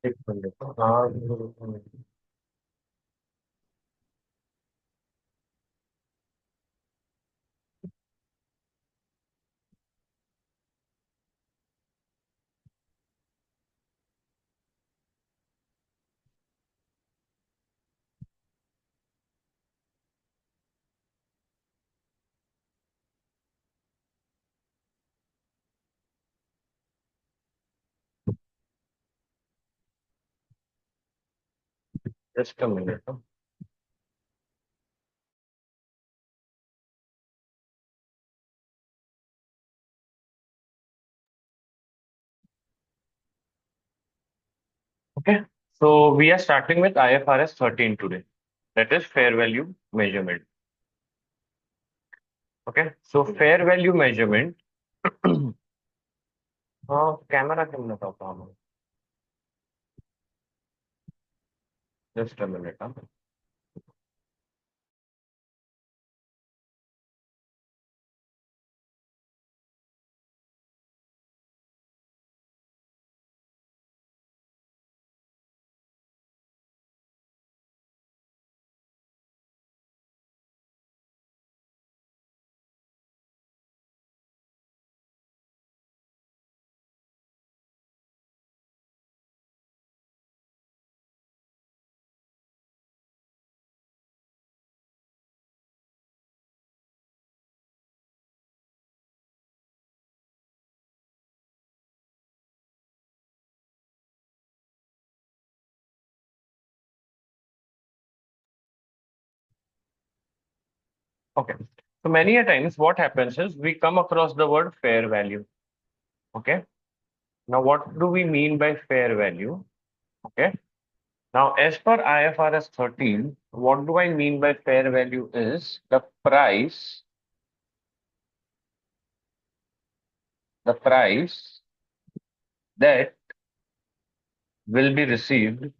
एक मिनट हाँ just a minute Okay, so we are starting with IFRS 13 today. That is fair value measurement. Okay, so fair value measurement. हाँ camera क्यों ना था काम just a minute हाँ Okay, so many a times what happens is we come across the word fair value. Okay, now what do we mean by fair value? Okay, now as per IFRS 13, what do I mean by fair value is the price that will be received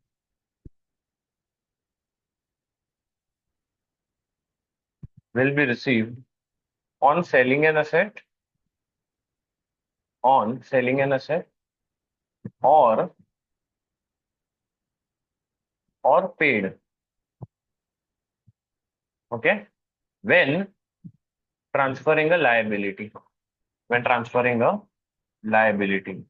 on selling an asset, or paid. Okay, when transferring a liability. When transferring a liability.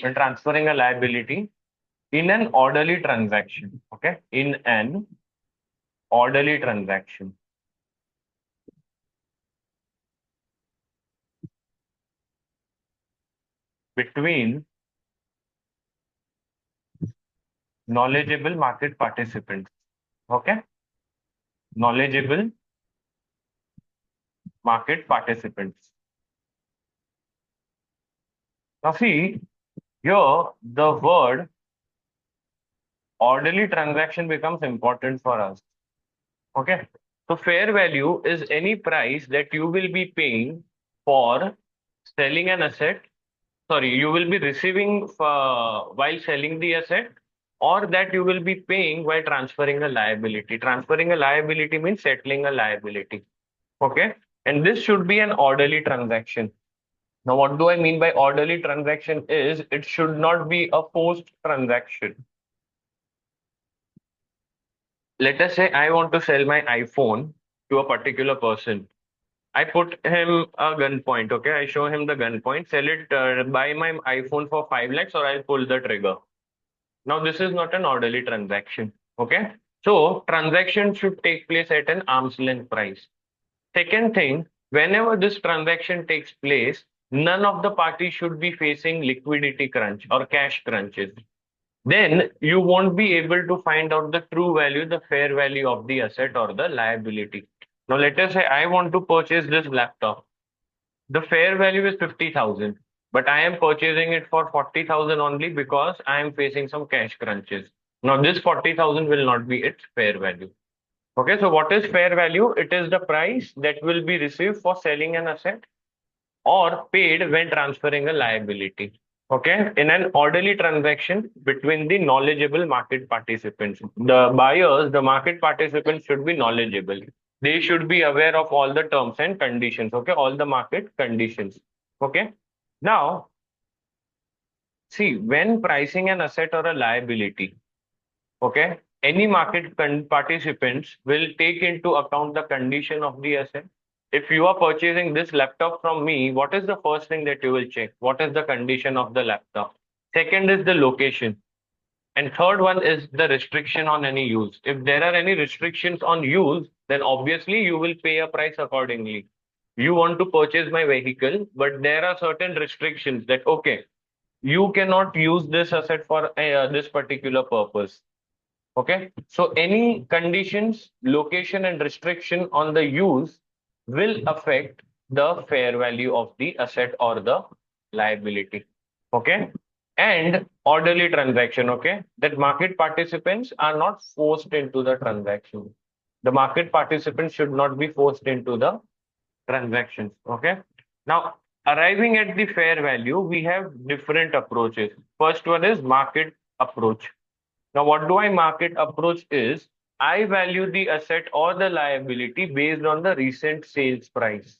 When transferring a liability in an orderly transaction. Okay, in an orderly transaction between knowledgeable market participants. Okay, knowledgeable market participants. Now see here the word orderly transaction becomes important for us. Okay, so fair value is any price that you will be paying for selling an asset. Sorry, you will be receiving while selling the asset, or that you will be paying while transferring a liability. Transferring a liability means settling a liability. Okay, and this should be an orderly transaction. Now, what do I mean by orderly transaction is it should not be a forced transaction. Let us say I want to sell my iPhone to a particular person. I put him a gunpoint. Okay, I show him the gunpoint. Sell it. Buy my iPhone for 5 lakhs, or I'll pull the trigger. Now, this is not an orderly transaction. Okay, so transaction should take place at an arm's length price. Second thing, whenever this transaction takes place, none of the parties should be facing liquidity crunch or cash crunches. Then you won't be able to find out the true value, the fair value of the asset or the liability. Now, let us say I want to purchase this laptop. The fair value is 50,000, but I am purchasing it for 40,000 only because I am facing some cash crunches. Now, this 40,000 will not be its fair value. Okay, so what is fair value? It is the price that will be received for selling an asset or paid when transferring a liability. Okay, in an orderly transaction between the knowledgeable market participants. The buyers, the market participants should be knowledgeable. They should be aware of all the terms and conditions. Okay, all the market conditions. Okay. Now, see, when pricing an asset or a liability, okay, any market participants will take into account the condition of the asset. If you are purchasing this laptop from me, what is the first thing that you will check? What is the condition of the laptop? Second is the location. And third one is the restriction on any use. If there are any restrictions on use, then obviously you will pay a price accordingly. You want to purchase my vehicle, but there are certain restrictions that, okay, you cannot use this asset for this particular purpose. Okay. So any conditions, location, and restriction on the use will affect the fair value of the asset or the liability. Okay. And orderly transaction. Okay. That market participants are not forced into the transaction. The market participants should not be forced into the transactions. Okay. Now, arriving at the fair value, we have different approaches. First one is market approach. Now, what do I market approach is I value the asset or the liability based on the recent sales price.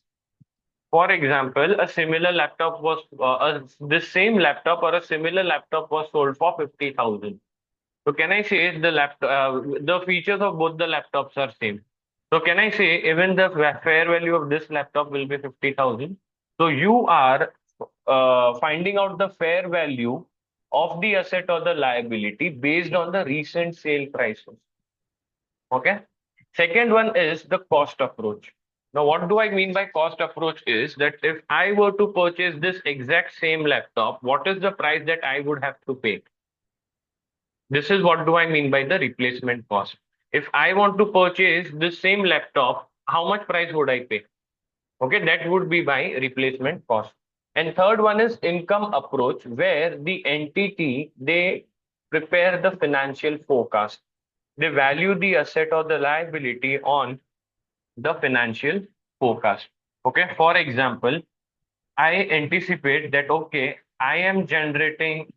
For example, a similar laptop was this same laptop or a similar laptop was sold for 50,000. So can I say the laptop the features of both the laptops are same? So can I say even the fair value of this laptop will be 50,000? So you are finding out the fair value of the asset or the liability based on the recent sale prices. Okay. Second one is the cost approach. Now, what do I mean by cost approach is that if I were to purchase this exact same laptop, what is the price that I would have to pay? This is what do I mean by the replacement cost. If I want to purchase the same laptop, how much price would I pay? Okay, that would be by replacement cost. And third one is income approach, where the entity they prepare the financial forecast. They value the asset or the liability on the financial forecast. Okay, for example, I anticipate that okay, I am generating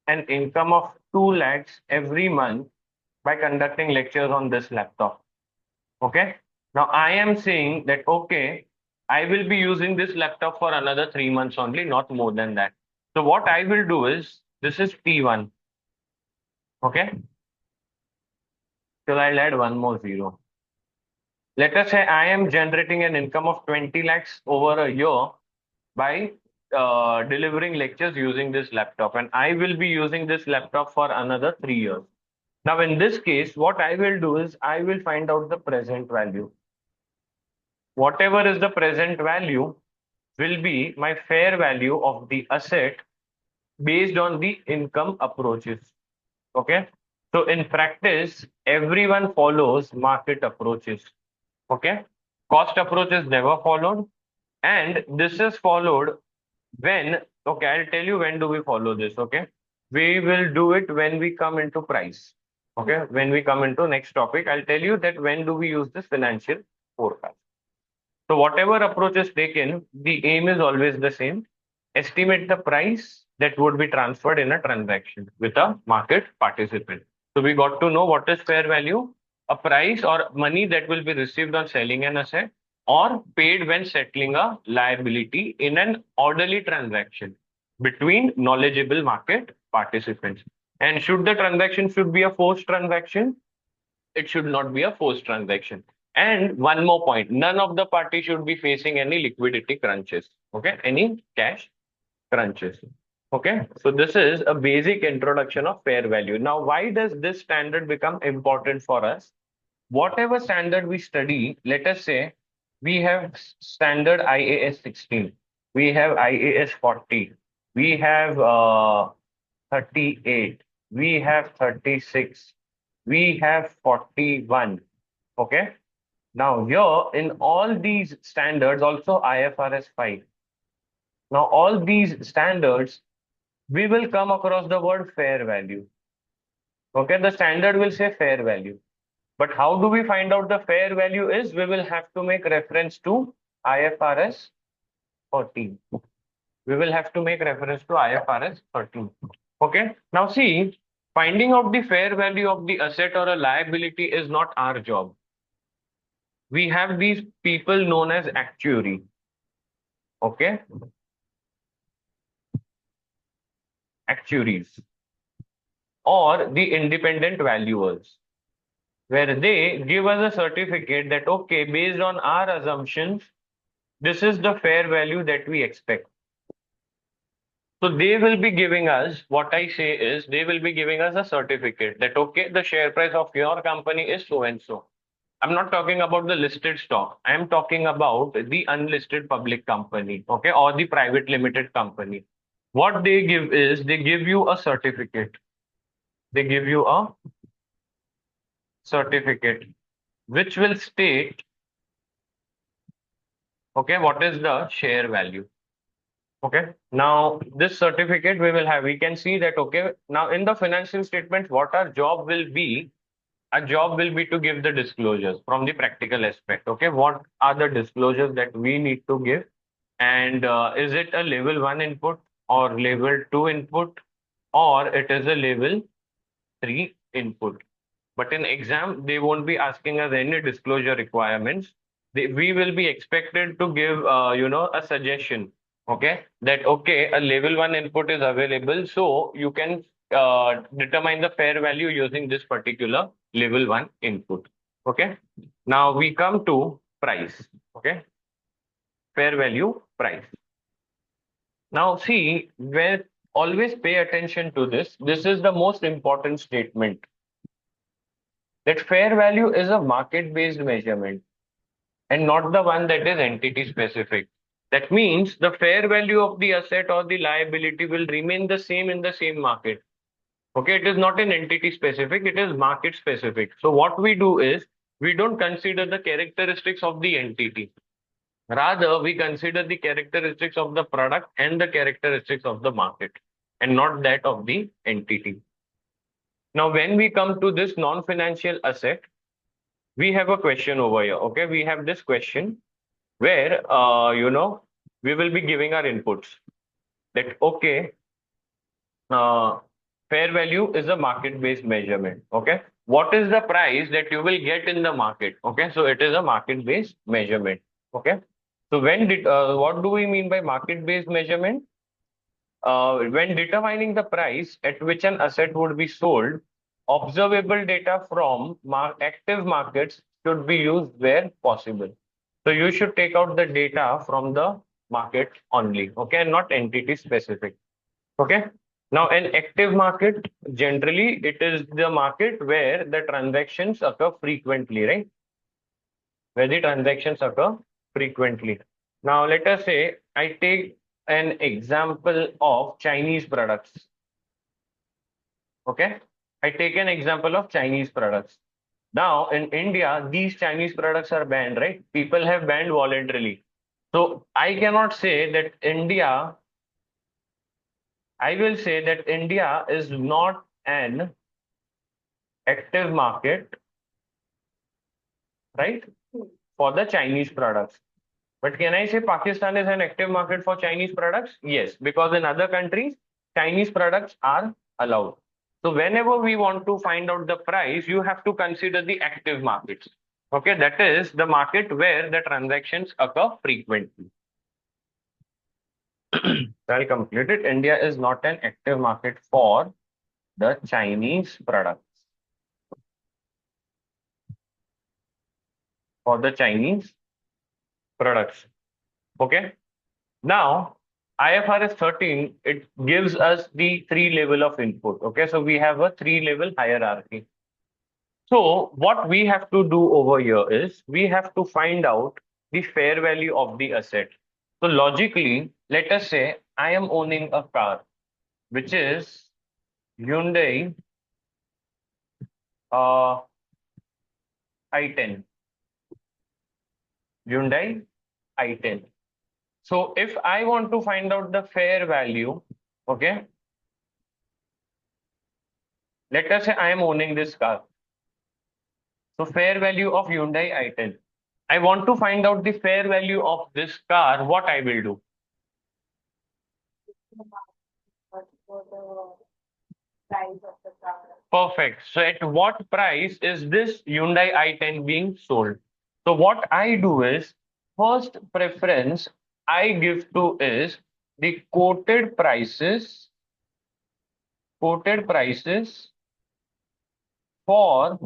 an income of 2 lakhs every month by conducting lectures on this laptop. Okay. Now I am saying that, okay, I will be using this laptop for another 3 months only, not more than that. So what I will do is, this is P1. Okay. So I'll add one more zero. Let us say I am generating an income of 20 lakhs over a year by delivering lectures using this laptop, and I will be using this laptop for another 3 years. Now, in this case, what I will do is I will find out the present value. Whatever is the present value will be my fair value of the asset based on the income approaches. Okay. So in practice, everyone follows market approaches. Okay. Cost approach is never followed. And this is followed when, okay, I'll tell you when do we follow this. Okay. We will do it when we come into price. Okay. When we come into next topic, I'll tell you that when do we use this financial forecast. So whatever approach is taken, the aim is always the same. Estimate the price that would be transferred in a transaction with a market participant. So we got to know what is fair value, a price or money that will be received on selling an asset or paid when settling a liability in an orderly transaction between knowledgeable market participants. And should the transaction should be a forced transaction, it should not be a forced transaction. And one more point, none of the parties should be facing any liquidity crunches. Okay, any cash crunches. Okay, so this is a basic introduction of fair value. Now, why does this standard become important for us? Whatever standard we study, let us say we have standard IAS 16, we have IAS 40, we have 38, we have 36, we have 41. Okay. Now, here in all these standards, also IFRS 5. Now, all these standards, we will come across the word fair value. Okay. The standard will say fair value. But how do we find out the fair value is we will have to make reference to IFRS 14. We will have to make reference to IFRS 13. Okay. Now see, finding out the fair value of the asset or a liability is not our job. We have these people known as actuary. Okay. Actuaries or the independent valuers, where they give us a certificate that, okay, based on our assumptions, this is the fair value that we expect. So they will be giving us, what I say is, they will be giving us a certificate that, okay, the share price of your company is so and so. I'm not talking about the listed stock. I am talking about the unlisted public company, okay, or the private limited company. What they give is they give you a certificate. They give you a certificate which will state, okay, what is the share value. Okay. Now this certificate we will have, we can see that, okay, now in the financial statement, what our job will be, our job will be to give the disclosures from the practical aspect. Okay. What are the disclosures that we need to give? And is it a level 1 input or level 2 input, or it is a level 3 input? But in exam, they won't be asking us any disclosure requirements. We will be expected to give, a suggestion. Okay, that okay, a level 1 input is available, so you can determine the fair value using this particular level 1 input. Okay, now we come to price. Okay, fair value price. Now see, where always pay attention to this. This is the most important statement, that fair value is a market-based measurement and not the one that is entity specific. That means the fair value of the asset or the liability will remain the same in the same market. Okay, it is not an entity specific, it is market specific. So what we do is we don't consider the characteristics of the entity. Rather, we consider the characteristics of the product and the characteristics of the market and not that of the entity. Now, when we come to this non-financial asset, we have a question over here. Okay, we have this question where we will be giving our inputs that, okay, uh, fair value is a market based measurement. Okay, what is the price that you will get in the market? Okay, so it is a market based measurement. Okay, so what do we mean by market based measurement? When determining the price at which an asset would be sold, observable data from active markets should be used where possible. So you should take out the data from the market only, okay, and not entity specific. Okay. Now, an active market, generally, it is the market where the transactions occur frequently, right? Where the transactions occur frequently. Now, let us say I take an example of Chinese products. Okay. I take an example of Chinese products. Now, in India, these Chinese products are banned, right? People have banned voluntarily. So I cannot say that I will say that India is not an active market, right, for the Chinese products. But can I say Pakistan is an active market for Chinese products? Yes, because in other countries, Chinese products are allowed. So whenever we want to find out the price, you have to consider the active markets. Okay, that is the market where the transactions occur frequently. So I'll complete it. India is not an active market for the Chinese products. For the Chinese products. Okay. Now, IFRS 13, it gives us the 3 level of input. Okay. So we have a 3 level hierarchy. So what we have to do over here is we have to find out the fair value of the asset. So logically, let us say I am owning a car, which is Hyundai uh, i10. Hyundai i10. So if I want to find out the fair value, okay, let us say I am owning this car. So fair value of Hyundai i10. I want to find out the fair value of this car. What I will do? Perfect. So at what price is this Hyundai i10 being sold? So what I do is, first preference I give to is the quoted prices for,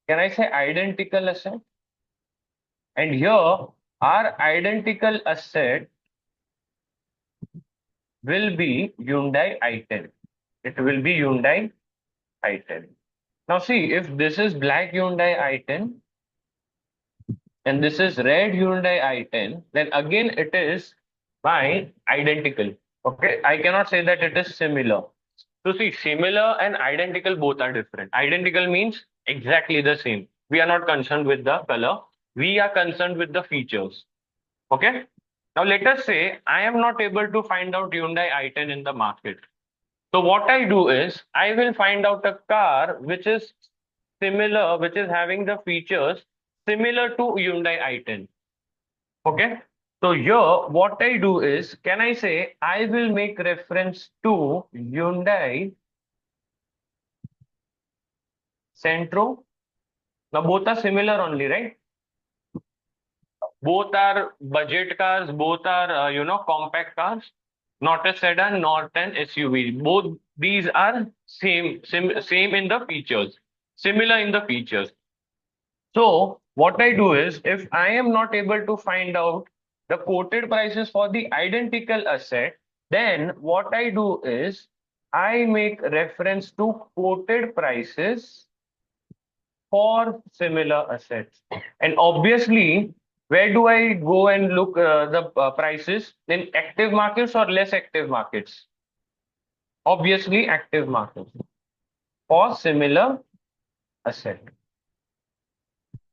can I say identical asset? And here our identical asset will be Hyundai i10. It will be Hyundai i10. Now see, if this is black Hyundai i10 and this is red Hyundai i10, then again it is my identical. Okay, I cannot say that it is similar. So see, similar and identical both are different. Identical means exactly the same. We are not concerned with the color. We are concerned with the features. Okay. Now let us say I am not able to find out Hyundai i10 in the market. So what I do is I will find out a car which is similar, which is having the features similar to Hyundai i10. Okay. So here what I do is, can I say I will make reference to Hyundai Centro. Now both are similar only, right? Both are budget cars, both are compact cars, not a sedan, not an SUV. Both these are same in the features, similar in the features. So what I do is, if I am not able to find out the quoted prices for the identical asset, then what I do is I make reference to quoted prices for similar assets. And obviously, where do I go and look the prices in active markets or less active markets? Obviously, active markets for similar asset.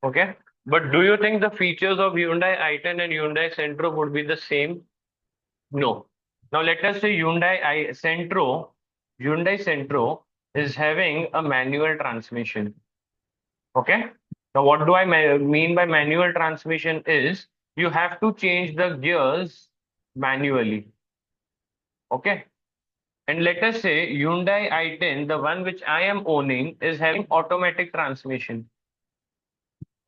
Okay. But do you think the features of Hyundai i10 and Hyundai Centro would be the same? No. Now let us say Hyundai Centro is having a manual transmission. Okay. Now, what do I mean by manual transmission is you have to change the gears manually. Okay. And let us say Hyundai i10, the one which I am owning, is having automatic transmission.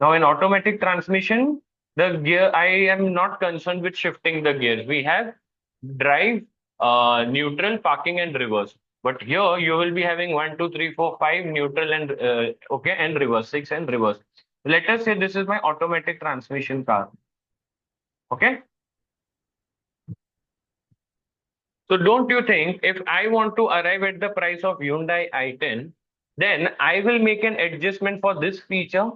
Now, in automatic transmission, the gear, I am not concerned with shifting the gears. We have drive, neutral, parking, and reverse. But here you will be having one, two, three, four, five neutral and okay, and reverse, six and reverse. Let us say this is my automatic transmission car. Okay. So don't you think if I want to arrive at the price of Hyundai i10, then I will make an adjustment for this feature.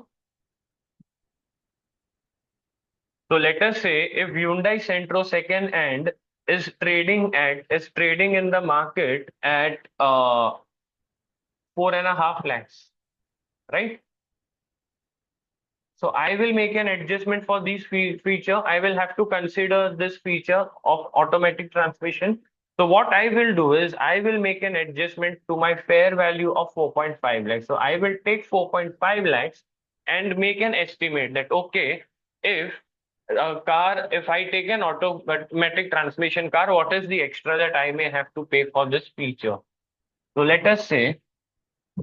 So let us say if Hyundai Centro second hand is trading in the market at 4.5 lakhs, right? So I will make an adjustment for this feature. I will have to consider this feature of automatic transmission. So what I will do is I will make an adjustment to my fair value of 4.5 lakhs. So I will take 4.5 lakhs and make an estimate that okay, if a car, if I take an automatic transmission car, what is the extra that I may have to pay for this feature? So let us say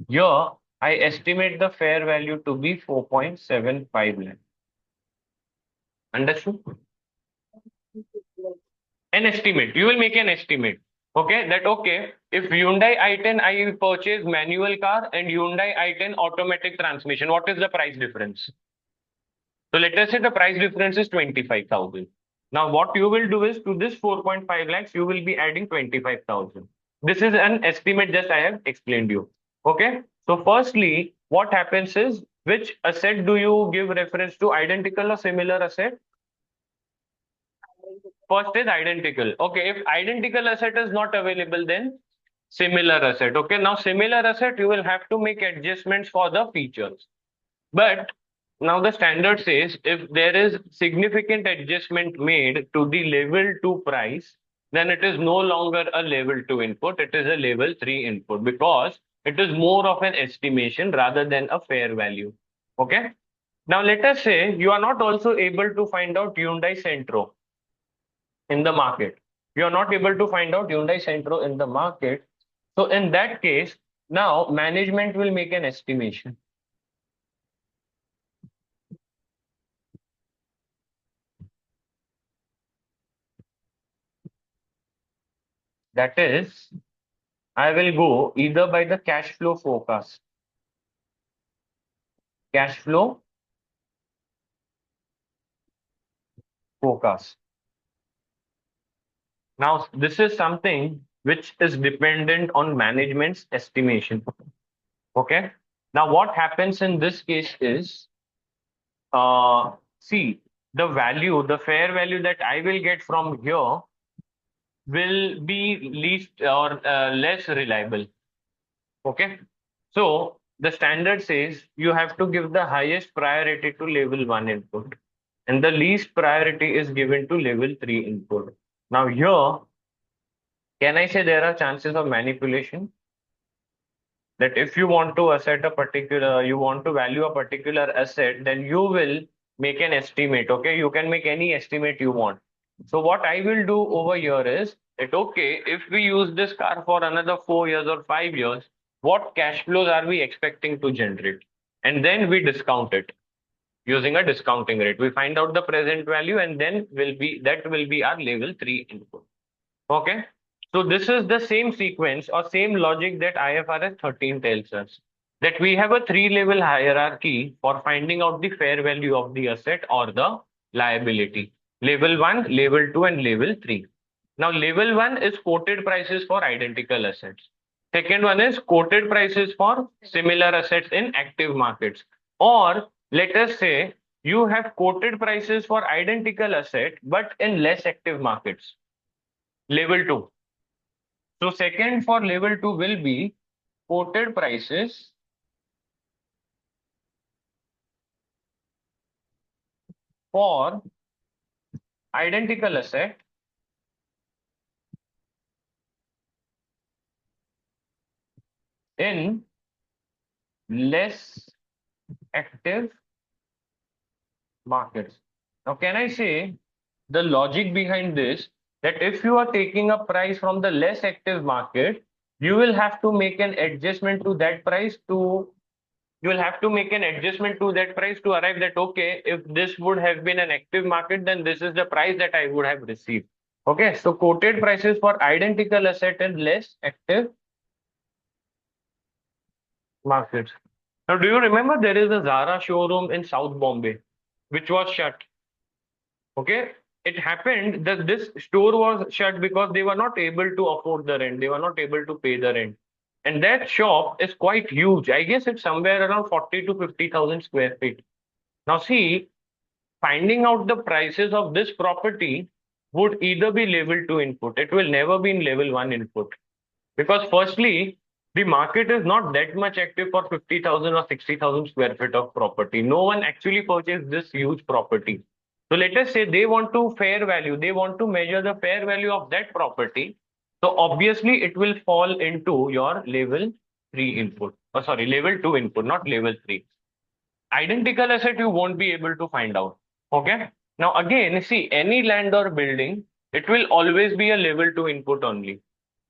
here I estimate the fair value to be 4.75 lakh. Understood? An estimate. You will make an estimate. Okay, that okay, if Hyundai i10 I purchase manual car and Hyundai i10 automatic transmission, what is the price difference? So let us say the price difference is 25,000. Now what you will do is to this 4.5 lakhs, you will be adding 25,000. This is an estimate just I have explained you. Okay. So firstly, what happens is which asset do you give reference to, identical or similar asset? First is identical. Okay. If identical asset is not available, then similar asset. Okay. Now similar asset, you will have to make adjustments for the features. But now the standard says if there is significant adjustment made to the level 2 price, then it is no longer a level 2 input, it is a level 3 input because it is more of an estimation rather than a fair value. Okay. Now let us say you are not also able to find out Hyundai Centro in the market. You are not able to find out Hyundai Centro in the market. So in that case, now management will make an estimation. That is, I will go either by the cash flow forecast. Cash flow forecast. Now, this is something which is dependent on management's estimation. Okay. Now, what happens in this case is, see, the value, the fair value that I will get from here will be least or less reliable. Okay. So the standard says you have to give the highest priority to level 1 input and the least priority is given to level 3 input. Now here, can I say there are chances of manipulation? That if you want to asset a particular, you want to value a particular asset, then you will make an estimate. Okay, you can make any estimate you want. So what I will do over here is that, okay, if we use this car for another 4 years or 5 years, what cash flows are we expecting to generate? And then we discount it using a discounting rate. We find out the present value and then will be our level 3 input. Okay. So this is the same sequence or same logic that IFRS 13 tells us, that we have a three-level hierarchy for finding out the fair value of the asset or the liability. Level 1, level 2, and level 3. Now, level 1 is quoted prices for identical assets. Second one is quoted prices for similar assets in active markets. Or let us say you have quoted prices for identical asset but in less active markets. Level 2. So second for level 2 will be quoted prices for identical asset in less active markets. Now, can I say the logic behind this, that if you are taking a price from the less active market, you will have to make an adjustment to that price to you will have to make an adjustment to that price to arrive that, okay, if this would have been an active market, then this is the price that I would have received. Okay, so quoted prices for identical asset and less active markets. Now, do you remember there is a Zara showroom in South Bombay, which was shut? Okay, it happened that this store was shut because they were not able to afford the rent. They were not able to pay the rent. And that shop is quite huge. I guess it's somewhere around 40 to 50,000 square feet. Now, see, finding out the prices of this property would either be level 2 input. It will never be in level 1 input. Because firstly, the market is not that much active for 50,000 or 60,000 square feet of property. No one actually purchased this huge property. So let us say they want to fair value, they want to measure the fair value of that property. So obviously it will fall into your level 3 input. Oh, sorry, level 2 input, not level 3. Identical asset you won't be able to find out. Okay. Now again, see, any land or building, it will always be a level 2 input only.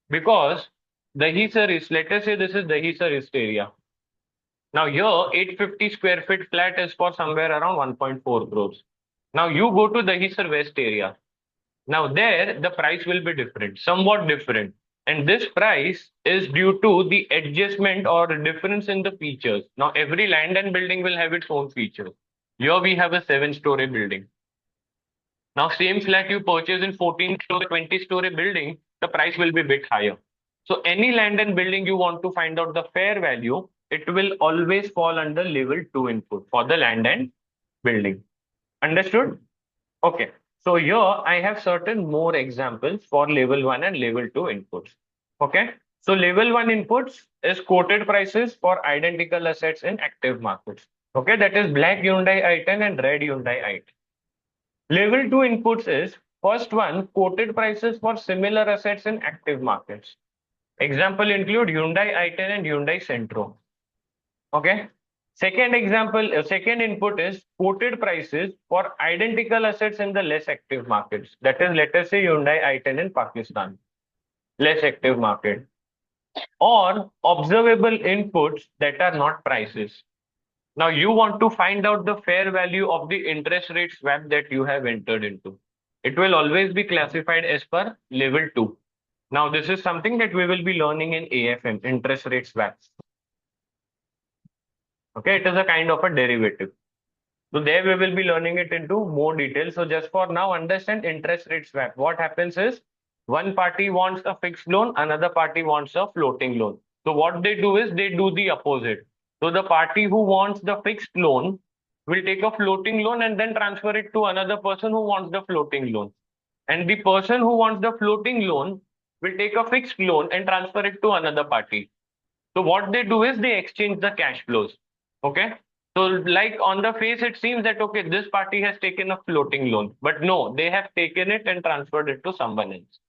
Because the Hisar is, let us say this is the Hisar East area. Now here, 850 square feet flat is for somewhere around 1.4 crores. Now you go to the Hisar West area. Now there, the price will be different, somewhat different. And this price is due to the adjustment or difference in the features. Now every land and building will have its own features. Here we have a 7-story building. Now, same flat you purchase in 14-story, 20-story building, the price will be a bit higher. So, any land and building you want to find out the fair value, it will always fall under level 2 input for the land and building. Understood? Okay. So, here I have certain more examples for level 1 and level 2 inputs. Okay. So, level 1 inputs is quoted prices for identical assets in active markets. Okay. That is black Hyundai i10 and red Hyundai i10. Level 2 inputs is first one, quoted prices for similar assets in active markets. Example include Hyundai i10 and Hyundai Centro. Okay. Second example, second input is quoted prices for identical assets in the less active markets. That is, let us say Hyundai i10 in Pakistan, less active market, or observable inputs that are not prices. Now you want to find out the fair value of the interest rate swap that you have entered into. It will always be classified as per level 2. Now this is something that we will be learning in AFM, interest rate swaps. Okay, it is a kind of a derivative. So there we will be learning it into more detail. So just for now, understand interest rate swap. What happens is one party wants a fixed loan, another party wants a floating loan. So what they do is they do the opposite. So the party who wants the fixed loan will take a floating loan and then transfer it to another person who wants the floating loan. And the person who wants the floating loan will take a fixed loan and transfer it to another party. So what they do is they exchange the cash flows. Okay. So like on the face, it seems that, okay, this party has taken a floating loan, but no, they have taken it and transferred it to someone else.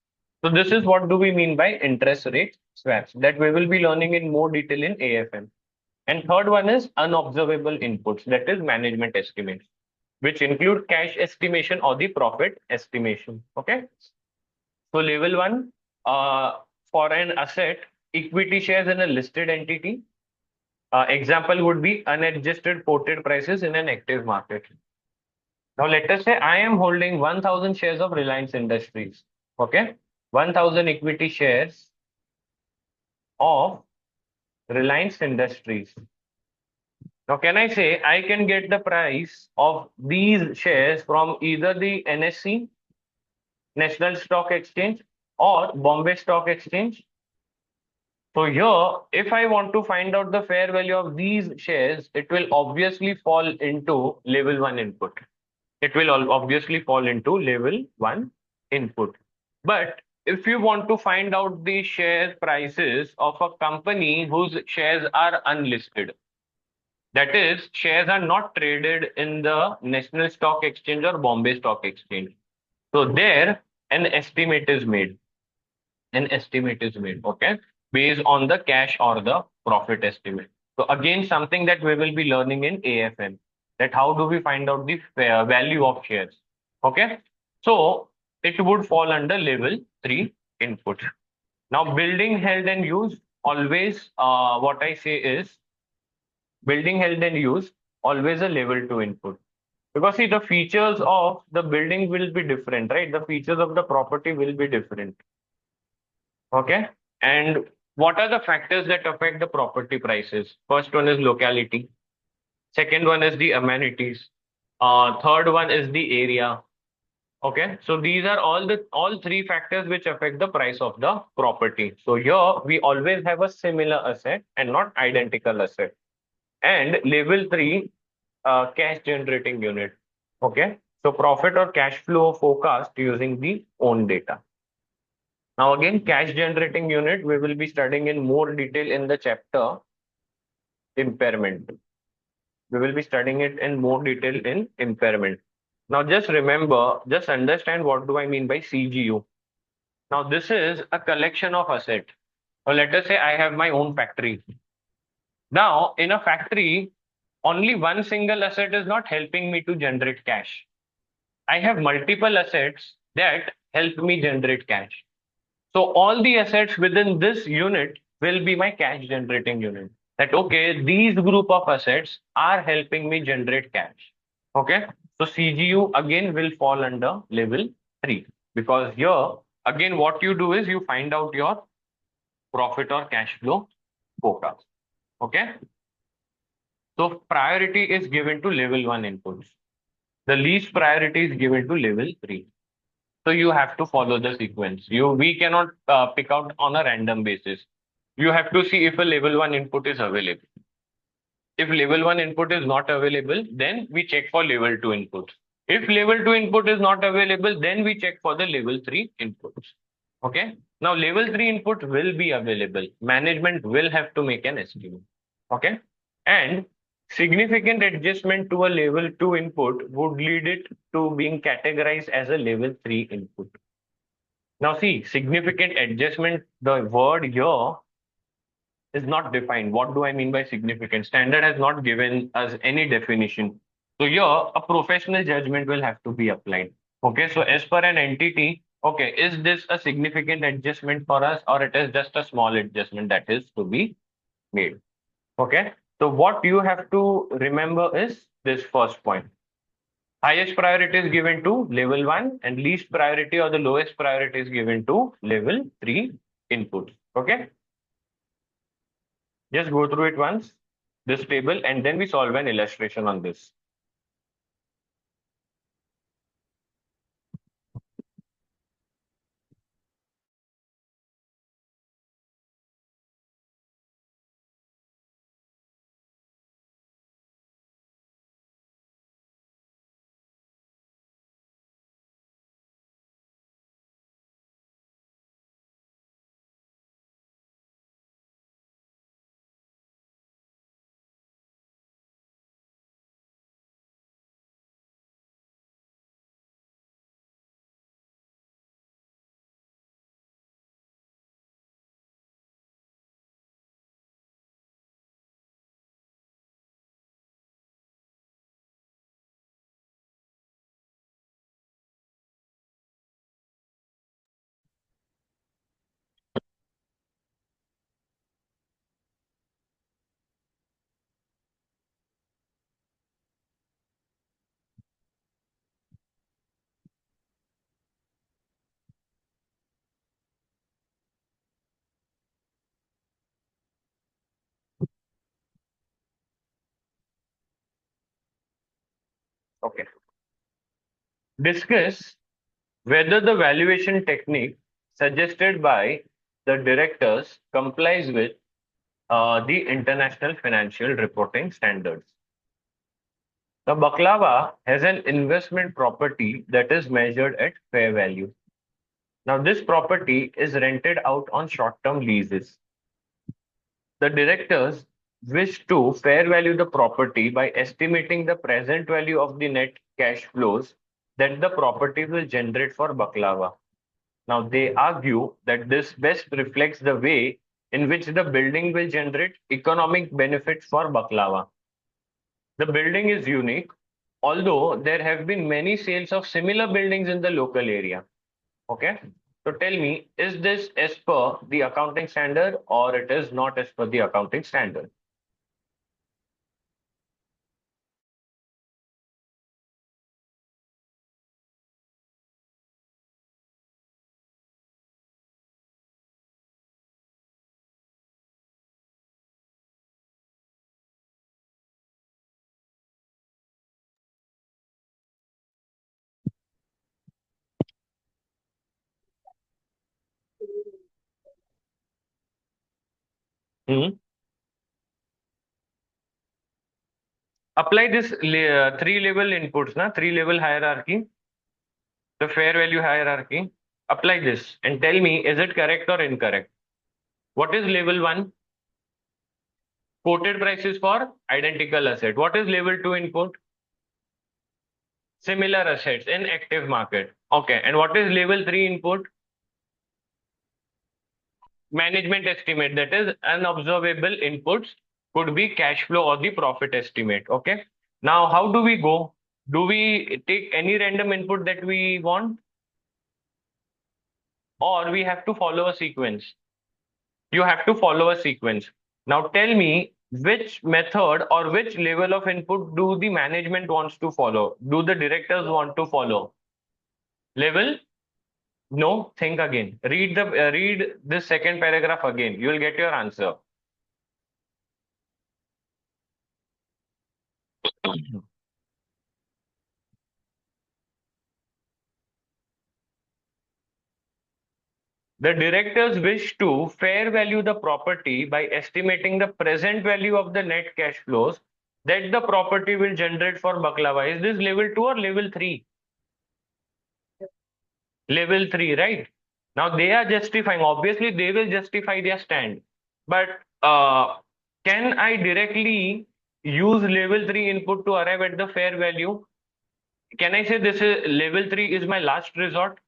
So this is what do we mean by interest rate swaps that we will be learning in more detail in AFM. And third one is unobservable inputs, that is management estimates, which include cash estimation or the profit estimation. Okay. So level one, for an asset, equity shares in a listed entity. Example would be unadjusted quoted prices in an active market. Now, let us say I am holding 1,000 shares of Reliance Industries. Okay. 1,000 equity shares of Reliance Industries. Now, can I say I can get the price of these shares from either the NSE, National Stock Exchange, or Bombay Stock Exchange? So here, if I want to find out the fair value of these shares, it will obviously fall into level 1 input. It will obviously fall into level 1 input. But if you want to find out the share prices of a company whose shares are unlisted, that is, shares are not traded in the National Stock Exchange or Bombay Stock Exchange. So there, an estimate is made. An estimate is made, okay, based on the cash or the profit estimate. So again, something that we will be learning in AFM, that how do we find out the fair value of shares, okay? So it would fall under level 3 input. Now, building held and used, always what I say is building held and used, always a level 2 input. Because see, the features of the building will be different, right? The features of the property will be different. Okay. And what are the factors that affect the property prices? First one is locality. Second one is the amenities. Third one is the area. Okay. So these are all three factors which affect the price of the property. So here we always have a similar asset and not identical asset. And level 3, cash generating unit. Okay. So profit or cash flow forecast using the own data. Now again, cash generating unit, we will be studying in more detail in the chapter impairment. We will be studying it in more detail in impairment. Now just remember, just understand what do I mean by CGU. Now this is a collection of asset. Or let us say I have my own factory. Now in a factory, only one single asset is not helping me to generate cash. I have multiple assets that help me generate cash. So all the assets within this unit will be my cash generating unit. That okay, these group of assets are helping me generate cash. Okay. So CGU again will fall under level 3 because here again what you do is you find out your profit or cash flow forecast. Okay. So priority is given to level 1 inputs. The least priority is given to level 3. So you have to follow the sequence. We cannot pick out on a random basis. You have to see if a level 1 input is available. If level 1 input is not available, then we check for level 2 input. If level 2 input is not available, then we check for the level 3 inputs. Okay. Now level 3 input will be available. Management will have to make an estimate. Okay. And significant adjustment to a level 2 input would lead it to being categorized as a level 3 input. Now see, significant adjustment, the word here is not defined. What do I mean by significant? Standard has not given us any definition. So here, a professional judgment will have to be applied. Okay, so as per an entity, okay, is this a significant adjustment for us, or it is just a small adjustment that is to be made? Okay, so what you have to remember is this first point. Highest priority is given to level 1 and least priority or the lowest priority is given to level 3 inputs. Okay, just go through it once, this table, and then we solve an illustration on this. Okay. Discuss whether the valuation technique suggested by the directors complies with the international financial reporting standards. The baklava has an investment property that is measured at fair value. Now, this property is rented out on short-term leases. The directors wish to fair value the property by estimating the present value of the net cash flows that the property will generate for baklava. Now, they argue that this best reflects the way in which the building will generate economic benefits for baklava. The building is unique, although there have been many sales of similar buildings in the local area. Okay. So tell me, is this as per the accounting standard or it is not as per the accounting standard? Hmm. Apply this three level inputs, na three level hierarchy, the fair value hierarchy. Apply this and tell me, is it correct or incorrect? What is level one? Quoted prices for identical asset. What is level two input? Similar assets in active market. Okay. And what is level three input? Management estimate, that is unobservable inputs, could be cash flow or the profit estimate. Okay. Now, how do we go? Do we take any random input that we want, or we have to follow a sequence? You have to follow a sequence. Now, tell me which method or which level of input do the management wants to follow? Do the directors want to follow? Level? No, think again. Read this second paragraph again. You will get your answer. The directors wish to fair value the property by estimating the present value of the net cash flows that the property will generate for baklava. Is this level 2 or level 3? Level 3, right? Now they are justifying, obviously, they will justify their stand. But can I directly use level 3 input to arrive at the fair value? Can I say this is level 3 is my last resort?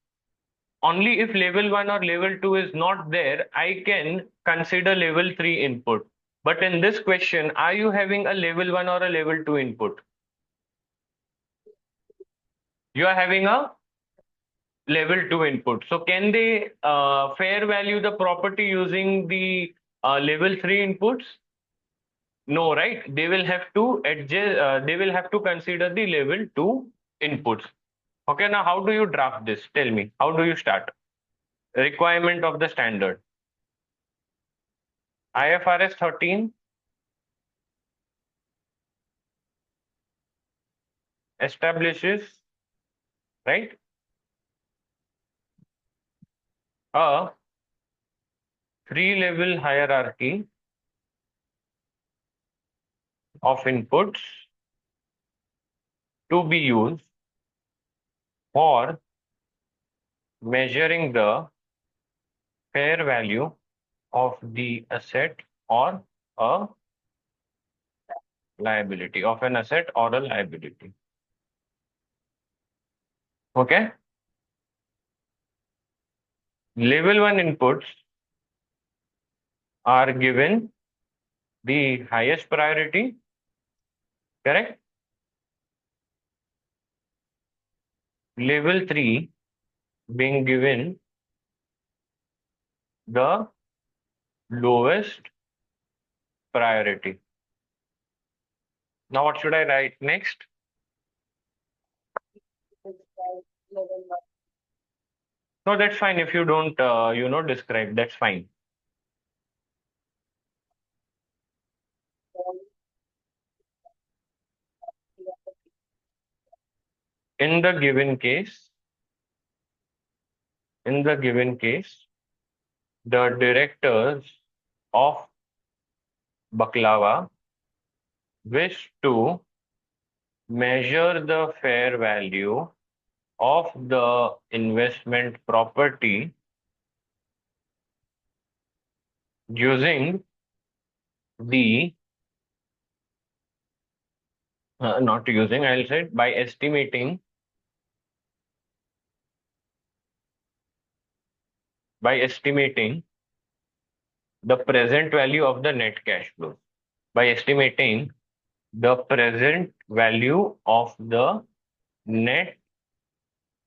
only if level 1 or level 2 is not there, I can consider level 3 input. But in this question, are you having a level 1 or a level 2 input? You are having a level 2 input. So can they fair value the property using the level 3 inputs? No, right? They will have to adjust, they will have to consider the level 2 inputs. Okay, now how do you draft this? Tell me, how do you start? Requirement of the standard. IFRS 13 establishes, right, a three-level hierarchy of inputs to be used for measuring the fair value of the asset or a liability, of an asset or a liability. Okay. Level 1 inputs are given the highest priority, correct? Level 3 being given the lowest priority. Now, what should I write next? No, that's fine if you don't, describe, that's fine. In the given case, the directors of Baklava wish to measure the fair value of the investment property using the, not using, I'll say by estimating the present value of the net cash flow. By estimating the present value of the net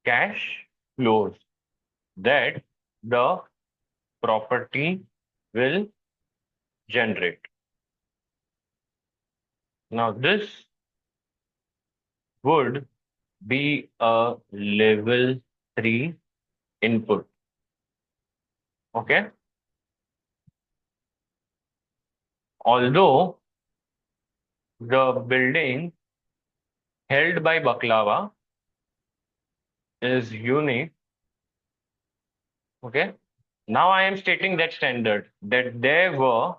cash flows that the property will generate. Now, this would be a level 3 input. Okay. Although the building held by Baklava is unique, okay. Now I am stating that standard that there were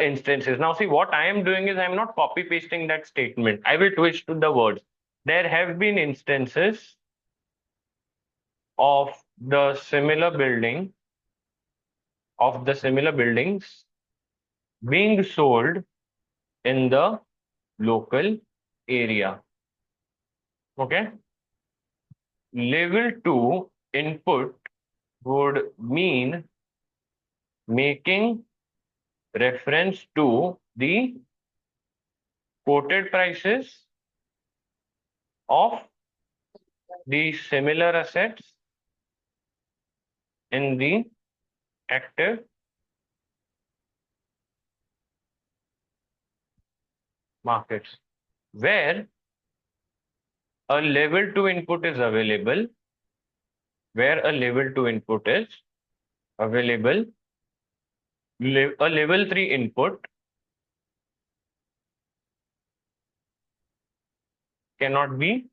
instances. Now see, what I am doing is I am not copy pasting that statement. I will twist to the words. There have been instances of the similar building, of the similar buildings being sold in the local area. Okay. Level 2 input would mean making reference to the quoted prices of the similar assets in the active markets, where a level 2 input is available, a level 3 input cannot be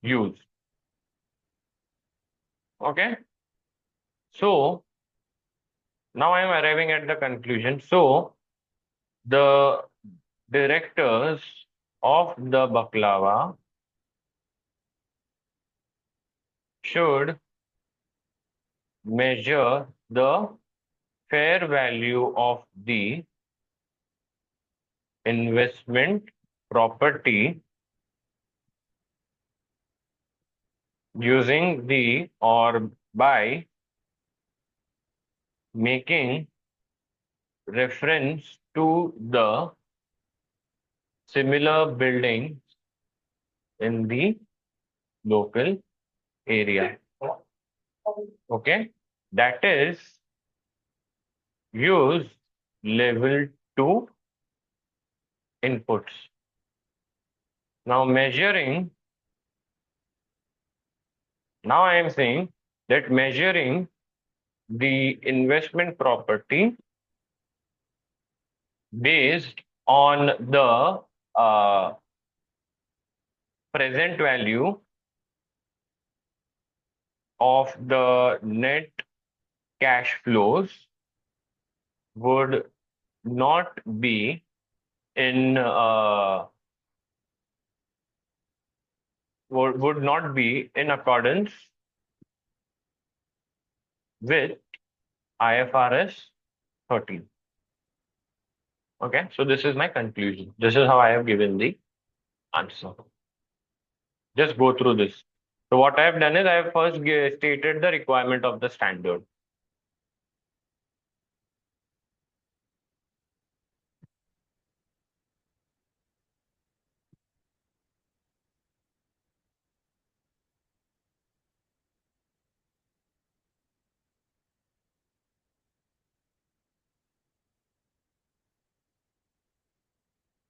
used. Okay. So now I am arriving at the conclusion. So the directors of the Baklava should measure the fair value of the investment property using the or by making reference to the similar buildings in the local area. Okay, that is use level 2 inputs. Now I am saying that measuring the investment property based on the present value of the net cash flows would not be in would not be in accordance with IFRS 13. Okay, so this is my conclusion. This is how I have given the answer. Just go through this. So what I have done is I have first stated the requirement of the standard.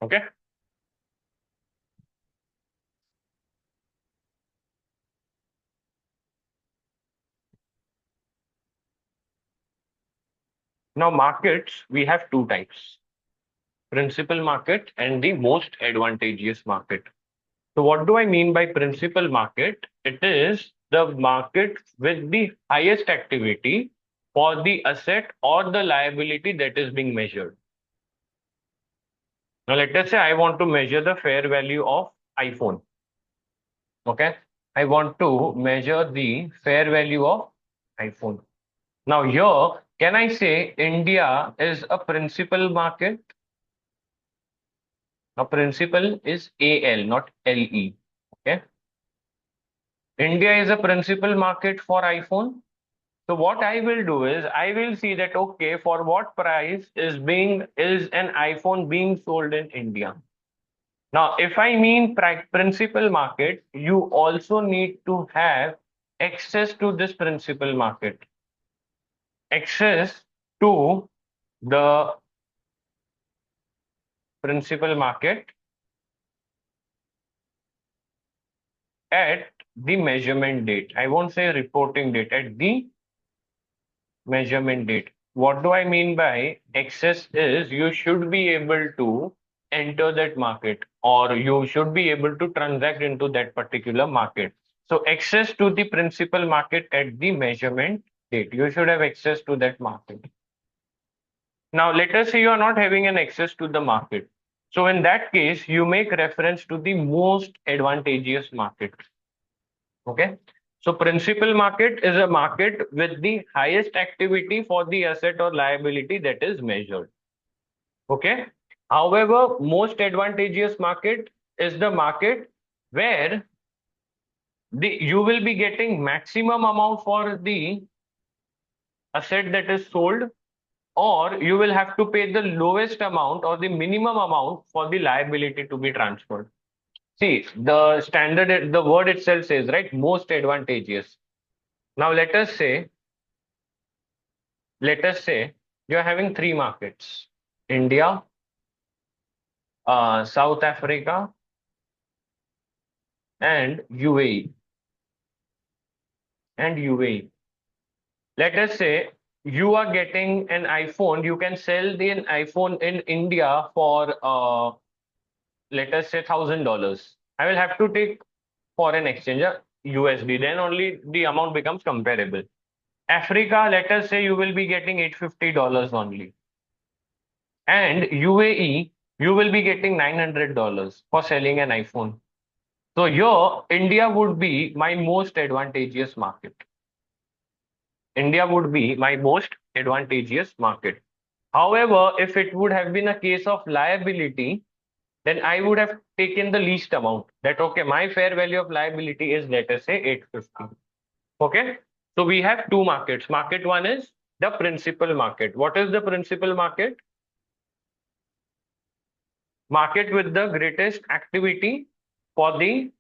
Okay. Now markets, we have two types: principal market and the most advantageous market. So what do I mean by principal market? It is the market with the highest activity for the asset or the liability that is being measured. Now let us say I want to measure the fair value of iPhone. Okay. I want to measure the fair value of iPhone. Now here, can I say India is a principal market? Now principal is AL, not LE. Okay. India is a principal market for iPhone. So what I will do is I will see that okay, for what price is an iPhone being sold in India. Now, if I mean principal market, you also need to have access to this principal market, access to the principal market at the measurement date. I won't say reporting date, at the measurement date. What do I mean by access is you should be able to enter that market or you should be able to transact into that particular market. So access to the principal market at the measurement date. You should have access to that market. Now let us say you are not having an access to the market. So in that case, you make reference to the most advantageous market. Okay. So principal market is a market with the highest activity for the asset or liability that is measured. Okay. However, most advantageous market is the market where you will be getting maximum amount for the asset that is sold, or you will have to pay the lowest amount or the minimum amount for the liability to be transferred. See, the standard, the word itself says, right, most advantageous. Now let us say you're having three markets: India, South Africa, and UAE. And UAE. Let us say you are getting an iPhone. You can sell the an iPhone in India for let us say $1,000. I will have to take foreign exchange, USD. Then only the amount becomes comparable. Africa, let us say you will be getting $850 only. And UAE, you will be getting $900 for selling an iPhone. So here, India would be my most advantageous market. India would be my most advantageous market. However, if it would have been a case of liability, then I would have taken the least amount. That okay, my fair value of liability is, let us say, 850. Okay. So we have two markets. Market one is the principal market. What is the principal market? Market with the greatest activity for the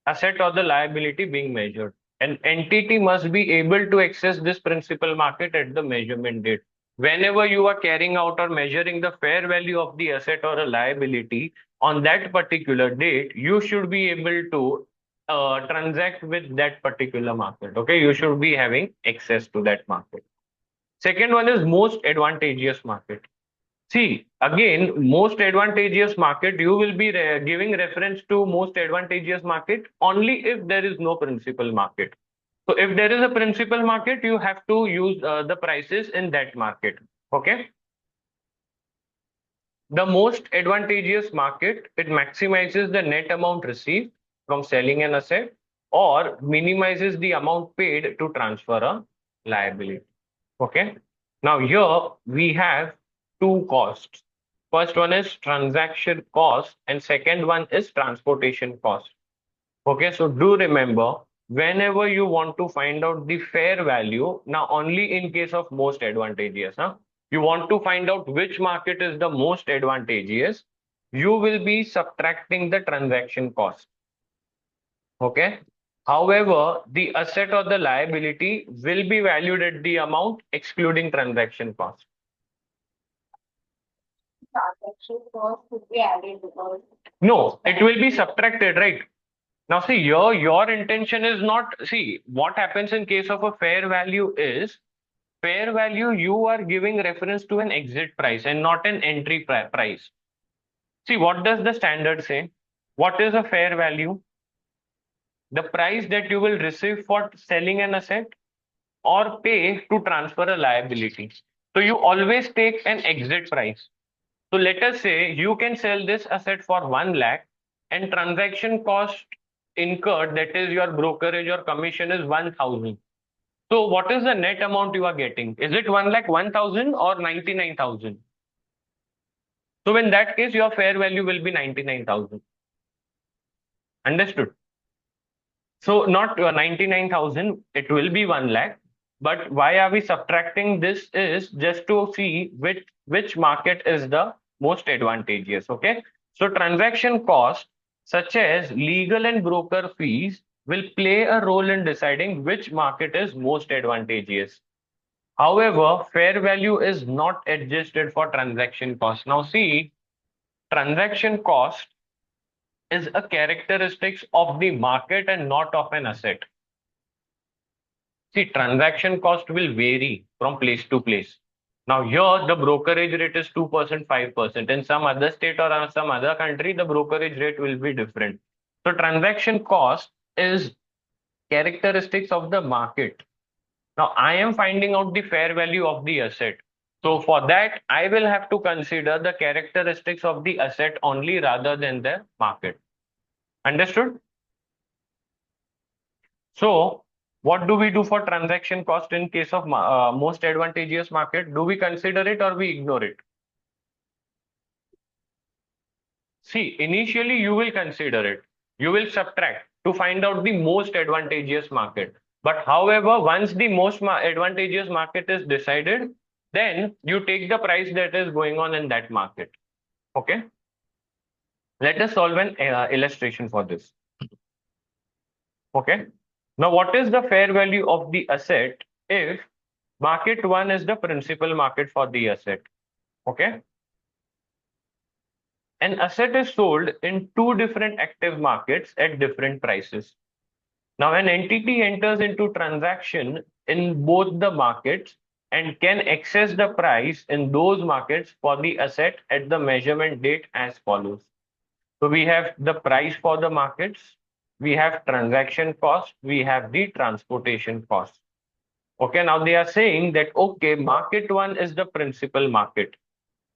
asset or the liability being measured. An entity must be able to access this principal market at the measurement date. Whenever you are carrying out or measuring the fair value of the asset or a liability on that particular date, you should be able to transact with that particular market. Okay, you should be having access to that market. Second one is most advantageous market. See, again, most advantageous market, you will be giving reference to most advantageous market only if there is no principal market. So if there is a principal market, you have to use the prices in that market. Okay. The most advantageous market, it maximizes the net amount received from selling an asset or minimizes the amount paid to transfer a liability. Okay. Now here we have two costs. First one is transaction cost and second one is transportation cost. Okay. So do remember, whenever you want to find out the fair value, now only in case of most advantageous, huh? You want to find out which market is the most advantageous, you will be subtracting the transaction cost. Okay. However, the asset or the liability will be valued at the amount excluding transaction cost. Transaction cost would be added because no, it will be subtracted, right? Now, see, your intention is not, see, what happens in case of a fair value is, fair value, you are giving reference to an exit price and not an entry price. See, what does the standard say? What is a fair value? The price that you will receive for selling an asset or pay to transfer a liability. So you always take an exit price. So let us say you can sell this asset for 1 lakh and transaction cost incurred, that is your brokerage or commission, is 1,000. So what is the net amount you are getting? Is it 1 lakh 1,000 or 99,000? So in that case, your fair value will be 99,000. Understood? So not 99,000, it will be 1 lakh. But why are we subtracting this is just to see which market is the most advantageous. Okay. So transaction cost such as legal and broker fees will play a role in deciding which market is most advantageous. However, fair value is not adjusted for transaction cost. Now see, transaction cost is a characteristics of the market and not of an asset. See, transaction cost will vary from place to place. Now, here the brokerage rate is 2%, 5%. In some other state or some other country, the brokerage rate will be different. So, transaction cost is characteristics of the market. Now, I am finding out the fair value of the asset. So, for that, I will have to consider the characteristics of the asset only rather than the market. Understood? So, what do we do for transaction cost in case of most advantageous market? Do we consider it or we ignore it? See, initially you will consider it. You will subtract to find out the most advantageous market. But however, once the most advantageous market is decided, then you take the price that is going on in that market. Okay. Let us solve an illustration for this. Okay. Now, what is the fair value of the asset if market one is the principal market for the asset? Okay. An asset is sold in two different active markets at different prices. Now, an entity enters into transaction in both the markets and can access the price in those markets for the asset at the measurement date as follows. So we have the price for the markets, we have transaction cost, we have the transportation cost. Okay, now they are saying that, okay, market one is the principal market.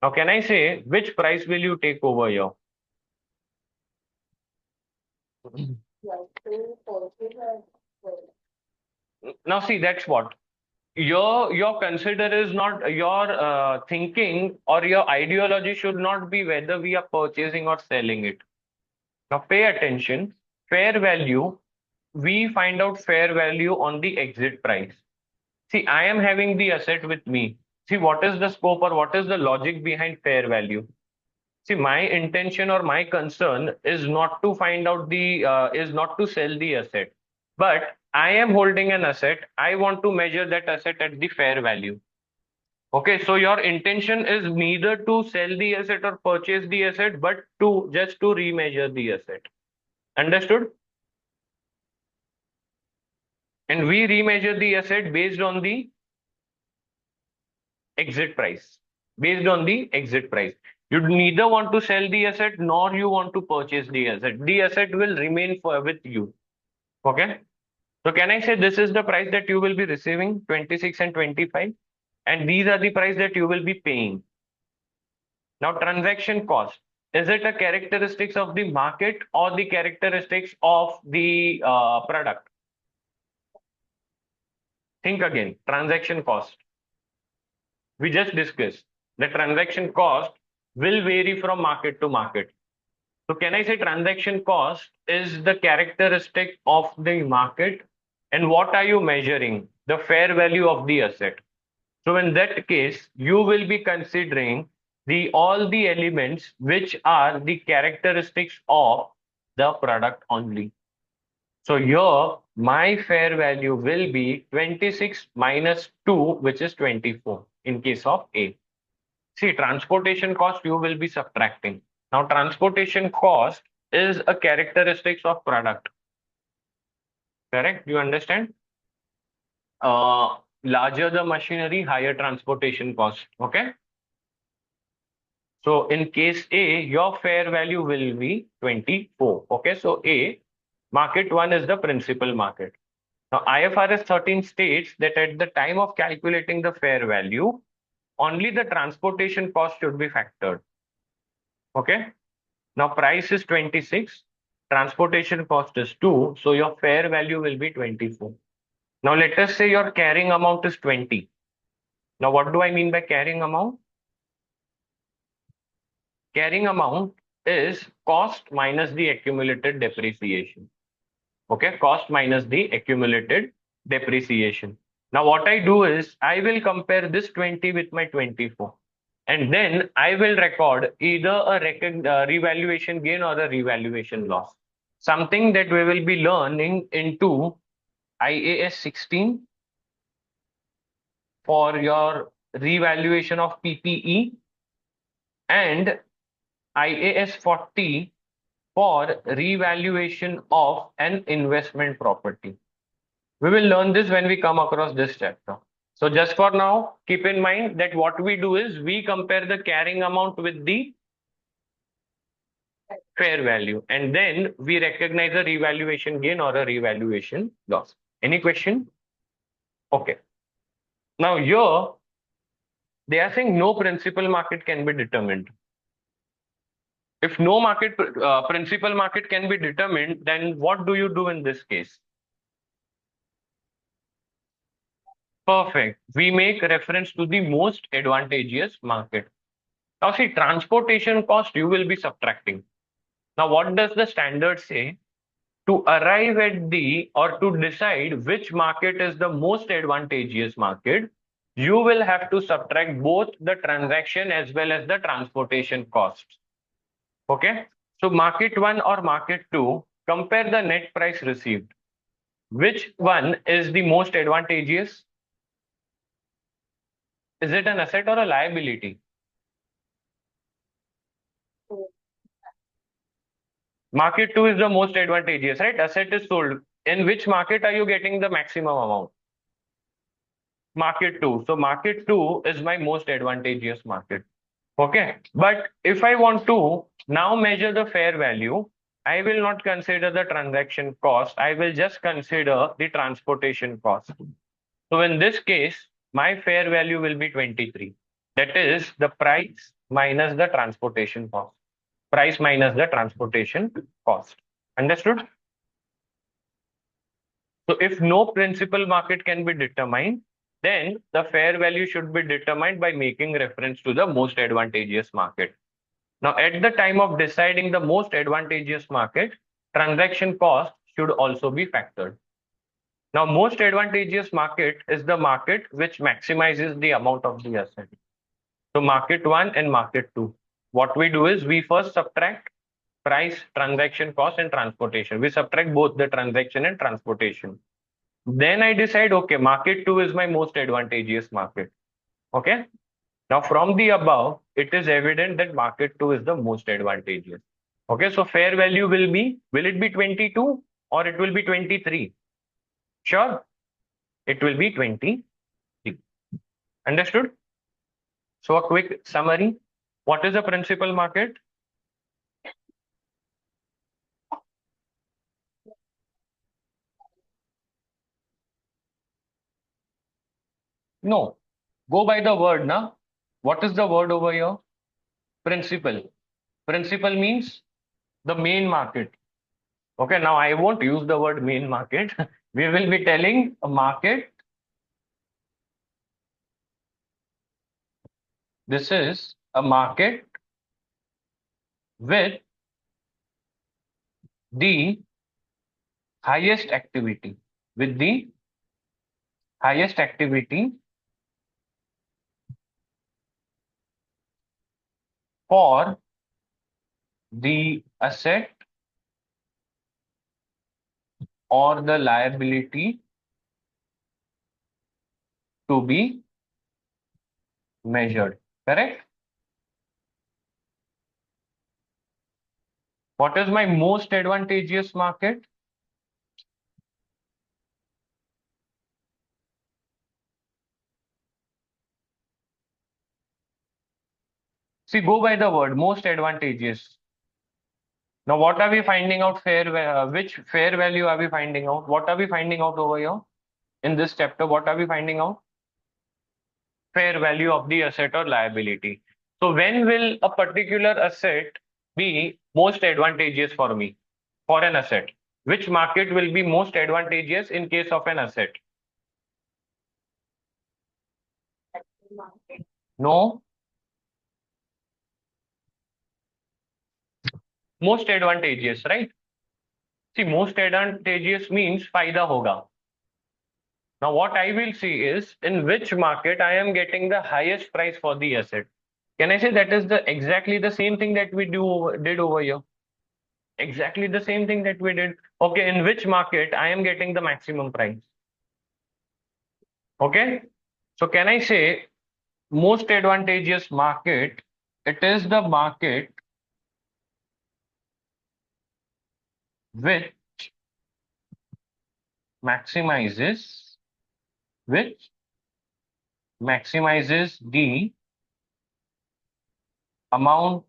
Now, can I say which price will you take over here? Now, see, that's what. your consider is not your thinking or your ideology should not be whether we are purchasing or selling it. Now pay attention. Fair value, we find out fair value on the exit price. See, I am having the asset with me. See, what is the scope or what is the logic behind fair value? See, my intention or my concern is not to find out is not to sell the asset, but I am holding an asset. I want to measure that asset at the fair value. Okay, so your intention is neither to sell the asset or purchase the asset, but to just to remeasure the asset. Understood? And we remeasure the asset based on the exit price. Based on the exit price. You neither want to sell the asset nor you want to purchase the asset. The asset will remain with you. Okay. So can I say this is the price that you will be receiving, 26 and 25? And these are the price that you will be paying. Now, transaction cost. Is it a characteristics of the market or the characteristics of the product? Think again. Transaction cost. We just discussed the transaction cost will vary from market to market. So can I say transaction cost is the characteristic of the market, and what are you measuring? The fair value of the asset. So in that case, you will be considering the all the elements which are the characteristics of the product only. So here my fair value will be 26 minus 2, which is 24 in case of A. See, transportation cost you will be subtracting. Now, transportation cost is a characteristics of product. Correct? You understand? Larger the machinery, higher transportation cost. Okay. So in case A, your fair value will be 24. Okay. So A, market one is the principal market. Now, IFRS 13 states that at the time of calculating the fair value, only the transportation cost should be factored. Okay. Now, price is 26, transportation cost is 2, so your fair value will be 24. Now, let us say your carrying amount is 20. Now, what do I mean by carrying amount? Carrying amount is cost minus the accumulated depreciation. Okay, cost minus the accumulated depreciation. Now, what I do is I will compare this 20 with my 24. And then I will record either a revaluation gain or a revaluation loss. Something that we will be learning into IAS 16 for your revaluation of PPE and IAS 40 for revaluation of an investment property. We will learn this when we come across this chapter. So just for now, keep in mind that what we do is we compare the carrying amount with the fair value, and then we recognize a revaluation gain or a revaluation loss. Any question? Okay. Now here, they are saying no principal market can be determined. If no principal market can be determined, then what do you do in this case? Perfect. We make reference to the most advantageous market. Now see, transportation cost you will be subtracting. Now what does the standard say? To arrive at the or to decide which market is the most advantageous market, you will have to subtract both the transaction as well as the transportation costs. Okay. So market one or market two, compare the net price received. Which one is the most advantageous? Is it an asset or a liability? Market two is the most advantageous, right? Asset is sold. In which market are you getting the maximum amount? Market two. So market two is my most advantageous market. Okay. But if I want to now measure the fair value, I will not consider the transaction cost. I will just consider the transportation cost. So in this case, my fair value will be 23. That is the price minus the transportation cost. Price minus the transportation cost. Understood? So if no principal market can be determined, then the fair value should be determined by making reference to the most advantageous market. Now, at the time of deciding the most advantageous market, transaction cost should also be factored. Now, most advantageous market is the market which maximizes the amount of the asset. So, market one and market two. What we do is we first subtract price, transaction cost, and transportation. We subtract both the transaction and transportation. Then I decide, okay, market two is my most advantageous market. Okay. Now, from the above, it is evident that market two is the most advantageous. Okay. So, fair value will it be 22 or it will be 23? Sure. It will be 23. Understood? So, a quick summary. What is a principal market? No. Go by the word, na? What is the word over here? Principal. Principal means the main market. Okay, now I won't use the word main market. We will be telling a market. This is a market with the highest activity. With the highest activity for the asset or the liability to be measured. Correct? What is my most advantageous market? See, go by the word most advantageous. Now, what are we finding out? Which fair value are we finding out? What are we finding out over here in this chapter? What are we finding out? Fair value of the asset or liability. So, when will a particular asset be most advantageous for me for an asset? Which market will be most advantageous in case of an asset? No, most advantageous, right? See, most advantageous means फायदा होगा. Now, what I will see is in which market I am getting the highest price for the asset. Can I say that is the exactly the same thing that we did over here? Exactly the same thing that we did. Okay, in which market I am getting the maximum price? Okay, so can I say most advantageous market? It is the market which maximizes which maximizes the amount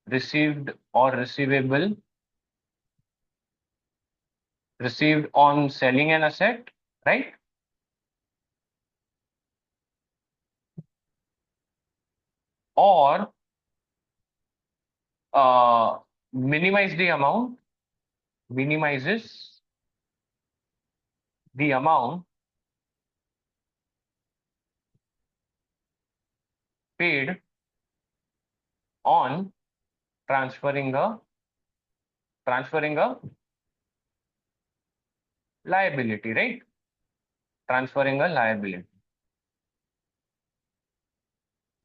received or received on selling an asset, right? Or minimize the amount, minimizes the amount paid on transferring a liability, right? Transferring a liability.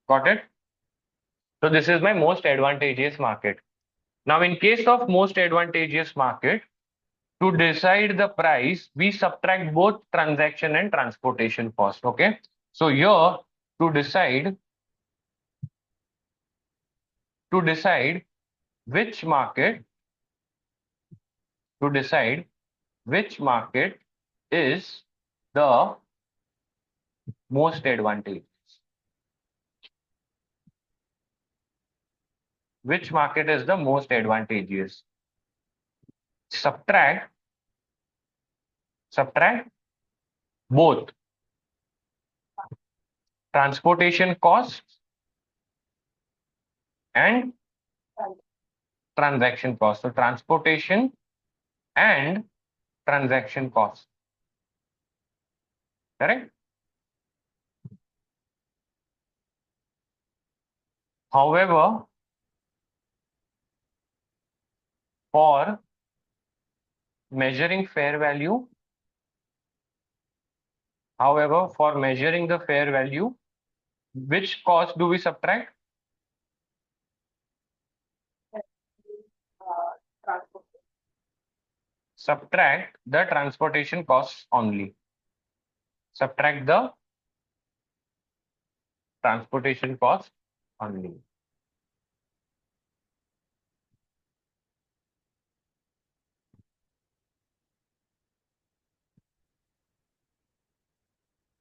Got it? So this is my most advantageous market. Now, in case of most advantageous market, to decide the price, we subtract both transaction and transportation cost. Okay. So here to decide which market to decide which market is the most advantageous. Which market is the most advantageous? Subtract both transportation costs and transaction cost. So transportation and transaction cost. Correct? However, for measuring fair value, for measuring the fair value, which cost do we subtract? Subtract the transportation costs only. Subtract the transportation cost only.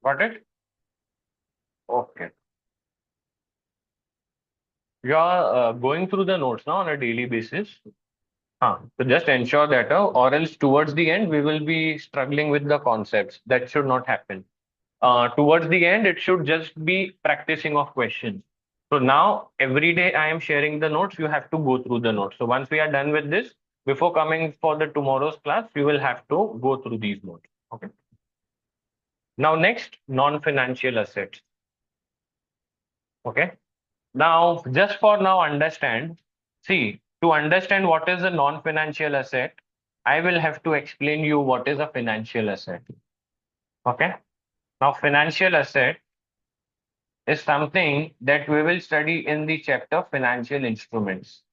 Got it? Okay. You are going through the notes now on a daily basis. So just ensure that, or else towards the end, we will be struggling with the concepts. That should not happen. Towards the end, it should just be practicing of questions. So now, every day I am sharing the notes. You have to go through the notes. So once we are done with this, before coming for the tomorrow's class, you will have to go through these notes. Okay. Now, next, non-financial assets. Okay. Now, just for now, understand. See, to understand what is a non-financial asset, I will have to explain you what is a financial asset. Okay. Now, financial asset is something that we will study in the chapter financial instruments.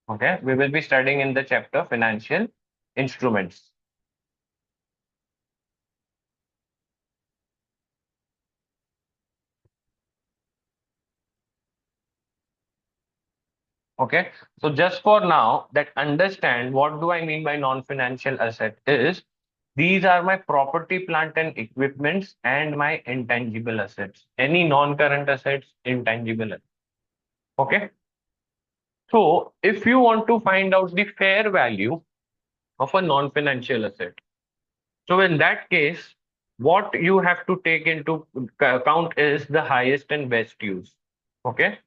Okay. We will be studying in the chapter financial instruments. Okay. So just for now, that understand what do I mean by non-financial asset is these are my property, plant and equipments and my intangible assets. Any non-current assets, intangible assets. Okay. So if you want to find out the fair value of a non-financial asset, so in that case, what you have to take into account is the highest and best use. Okay.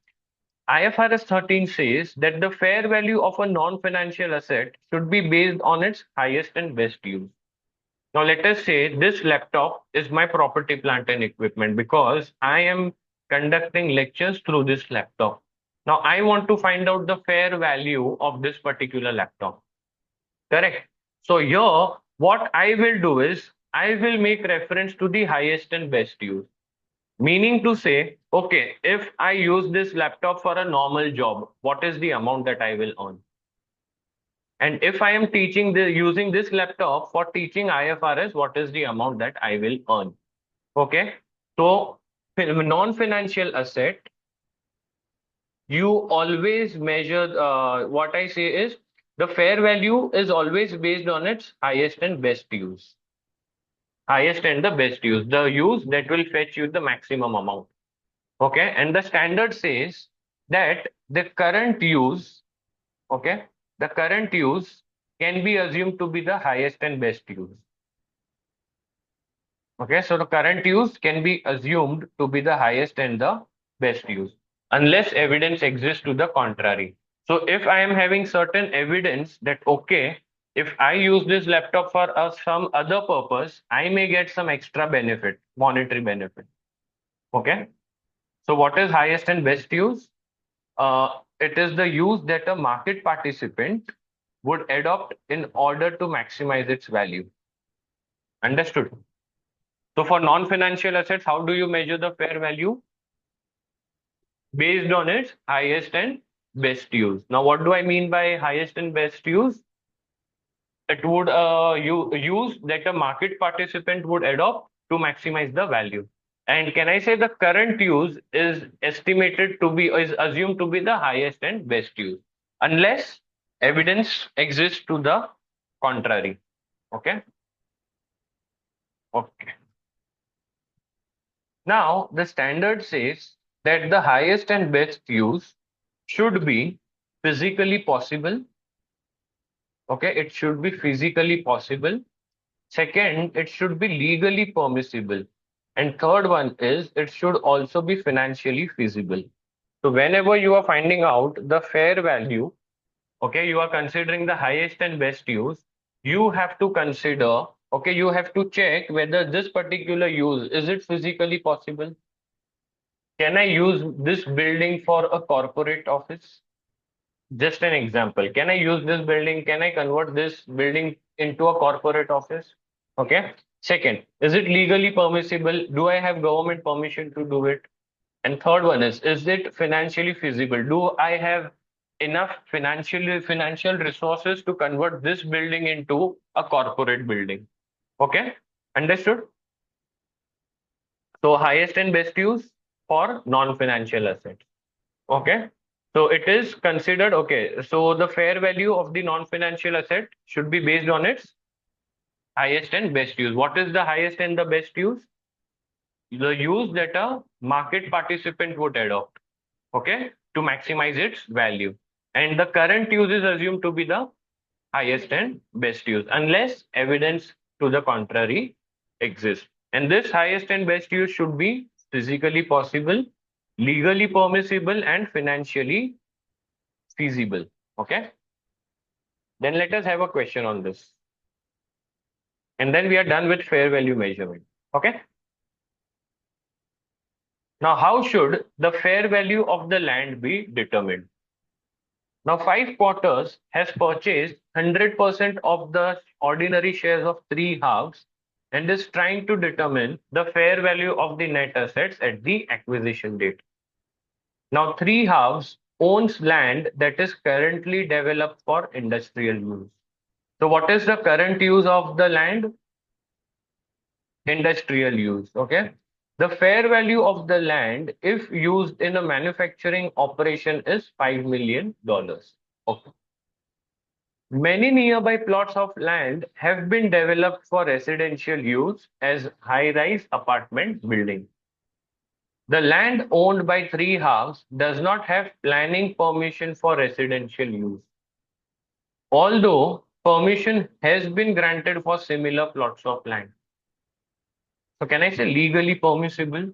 IFRS 13 says that the fair value of a non-financial asset should be based on its highest and best use. Now, let us say this laptop is my property, plant, and equipment because I am conducting lectures through this laptop. Now, I want to find out the fair value of this particular laptop. Correct. So, here, what I will do is I will make reference to the highest and best use. Meaning to say, okay, if I use this laptop for a normal job, what is the amount that I will earn? And if I am teaching using this laptop for teaching IFRS, what is the amount that I will earn? Okay. So non-financial asset, you always measure, what I say is the fair value is always based on its highest and best use. Highest and the best use, the use that will fetch you the maximum amount. Okay. And the standard says that the current use, okay, the current use can be assumed to be the highest and best use. Okay, so the current use can be assumed to be the highest and the best use unless evidence exists to the contrary. So if I am having certain evidence that, okay, if I use this laptop for some other purpose, I may get some extra benefit, monetary benefit. Okay, so what is highest and best use? It is the use that a market participant would adopt in order to maximize its value. Understood? So for non-financial assets, how do you measure the fair value? Based on its highest and best use. Now, what do I mean by highest and best use? It would use that a market participant would adopt to maximize the value. And can I say the current use is estimated to be, is assumed to be the highest and best use, unless evidence exists to the contrary. Okay. Okay. Now, the standard says that the highest and best use should be physically possible. Okay, it should be physically possible. Second, it should be legally permissible. And third one is it should also be financially feasible. So whenever you are finding out the fair value, okay, you are considering the highest and best use, you have to consider Okay, you have to check whether this particular use, is it physically possible? Can I use this building for a corporate office? Just an example. Can I use this building? Can I convert this building into a corporate office? Okay. Second, is it legally permissible? Do I have government permission to do it? And third one is it financially feasible? Do I have enough financial resources to convert this building into a corporate building? Okay. Understood? So highest and best use for non-financial assets. Okay. So it is considered, okay. So the fair value of the non-financial asset should be based on its highest and best use. What is the highest and the best use? The use that a market participant would adopt, okay, to maximize its value. And the current use is assumed to be the highest and best use, unless evidence to the contrary exists. And this highest and best use should be physically possible, legally permissible, and financially feasible. Okay. Then let us have a question on this. And then we are done with fair value measurement. Okay. Now, how should the fair value of the land be determined? Now, 5 quarters has purchased 100% of the ordinary shares of 3 halves and is trying to determine the fair value of the net assets at the acquisition date. Now, 3 halves owns land that is currently developed for industrial use. So, what is the current use of the land? Industrial use. Okay. The fair value of the land, if used in a manufacturing operation, is $5 million. Okay. Many nearby plots of land have been developed for residential use as high-rise apartment building. The land owned by 3 halves does not have planning permission for residential use, although permission has been granted for similar plots of land. So can I say legally permissible?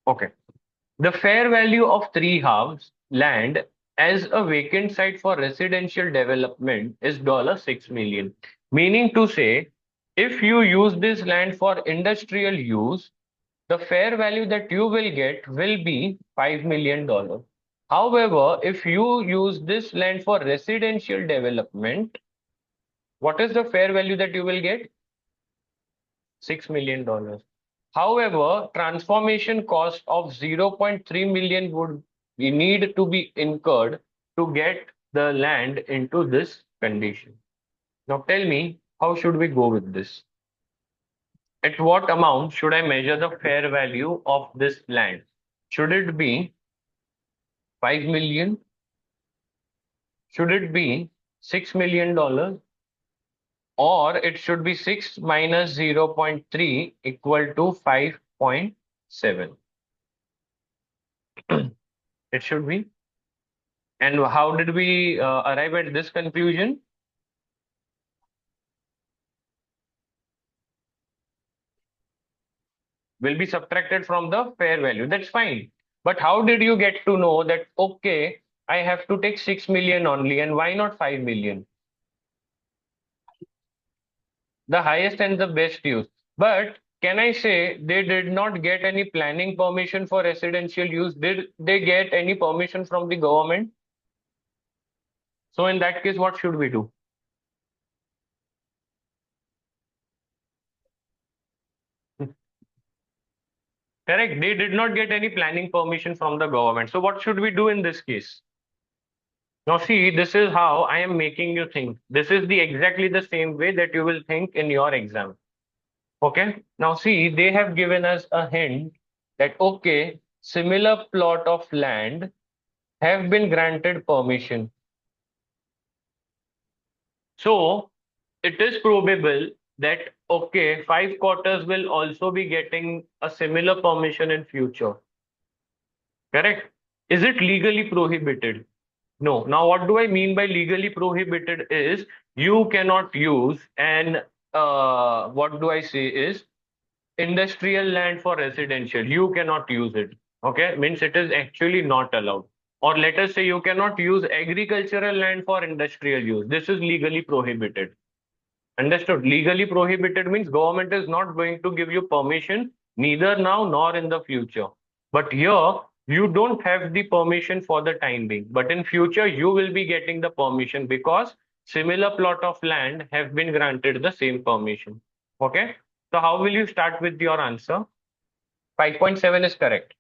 Okay. The fair value of 3 halves land as a vacant site for residential development is $6 million. Meaning to say, if you use this land for industrial use, the fair value that you will get will be $5 million. However, if you use this land for residential development, what is the fair value that you will get? $6 million. However, transformation cost of 0.3 million would be need to be incurred to get the land into this condition. Now tell me, how should we go with this? At what amount should I measure the fair value of this land? Should it be 5 million? Should it be $6 million? Or it should be 6 minus 0.3 equal to 5.7. It should be. And how did we arrive at this conclusion? Will be subtracted from the fair value. That's fine. But how did you get to know that, okay, I have to take 6 million only, and why not 5 million? The highest and the best use. But can I say they did not get any planning permission for residential use? Did they get any permission from the government? So in that case, what should we do? Correct. They did not get any planning permission from the government. So what should we do in this case? Now see, this is how I am making you think. This is the exactly the same way that you will think in your exam. Okay. Now see, they have given us a hint that, okay, similar plot of land have been granted permission. So it is probable that, okay, 5 quarters will also be getting a similar permission in future. Correct? Is it legally prohibited? No. Now, what do I mean by legally prohibited is you cannot use and what do I say is industrial land for residential. You cannot use it. Okay, means it is actually not allowed. Or let us say you cannot use agricultural land for industrial use. This is legally prohibited. Understood? Legally prohibited means government is not going to give you permission, neither now nor in the future. But here, you don't have the permission for the time being. But in future, you will be getting the permission because similar plot of land have been granted the same permission. Okay? So how will you start with your answer? 5.7 is correct.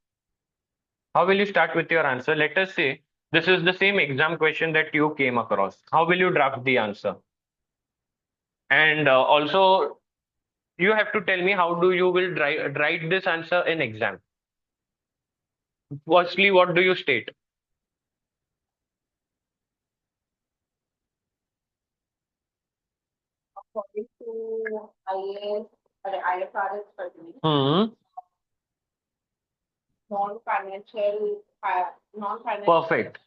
How will you start with your answer? Let us say this is the same exam question that you came across. How will you draft the answer? And also, you have to tell me how do you will write this answer in exam. Firstly, what do you state? According to IAS or IFRS 13, Hmm. non-financial, non-financial Perfect.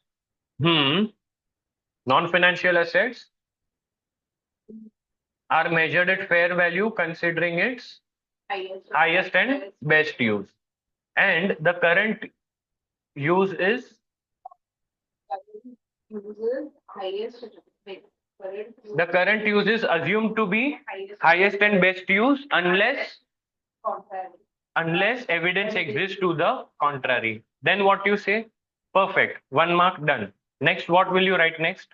Hmm. Non-financial assets are measured at fair value considering its highest highest and best use. And the current use is uses highest wait, current the current use is assumed to be highest and best use contrary. unless evidence exists to the contrary. Then what you say? Perfect. 1 mark done. Next, what will you write next?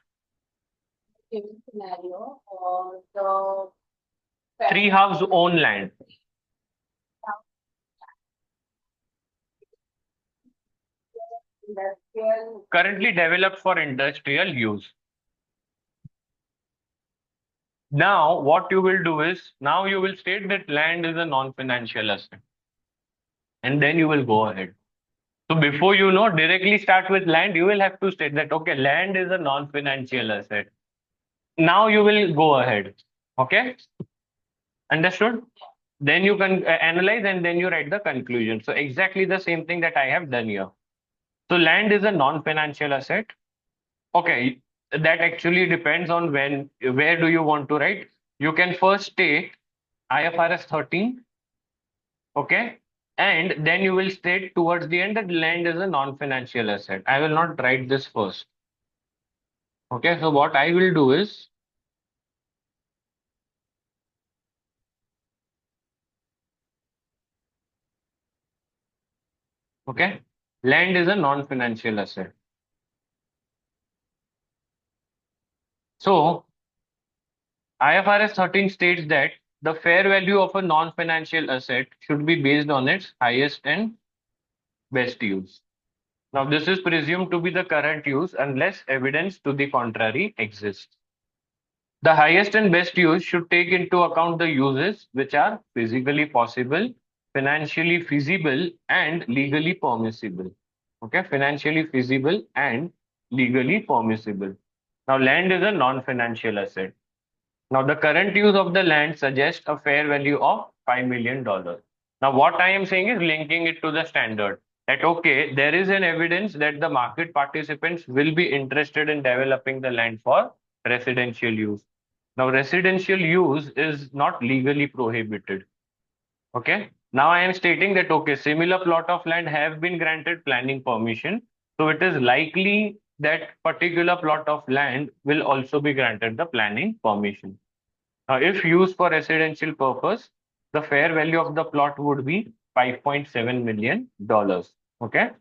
Given scenario or the Three halves own land. industrial Currently developed for industrial use. Now, what you will do is, now you will state that land is a non-financial asset. And then you will go ahead. So before you know, directly start with land, you will have to state that, okay, land is a non-financial asset. Now you will go ahead. Okay? Understood? Then you can analyze and then you write the conclusion. So exactly the same thing that I have done here. So land is a non-financial asset. Okay, that actually depends on where do you want to write. You can first state IFRS 13, okay, and then you will state towards the end that land is a non-financial asset. I will not write this first. Okay, so what I will do is, okay, land is a non-financial asset. So IFRS 13 states that the fair value of a non-financial asset should be based on its highest and best use. Now, this is presumed to be the current use unless evidence to the contrary exists. The highest and best use should take into account the uses which are physically possible, financially feasible, and legally permissible. Okay, financially feasible and legally permissible. Now, land is a non-financial asset. Now, the current use of the land suggests a fair value of $5 million. Now, what I am saying is linking it to the standard that, okay, there is an evidence that the market participants will be interested in developing the land for residential use. Now, residential use is not legally prohibited. Okay. Now, I am stating that, okay, similar plot of land have been granted planning permission. So, it is likely that particular plot of land will also be granted the planning permission. If used for residential purpose, the fair value of the plot would be $5.7 million. Okay.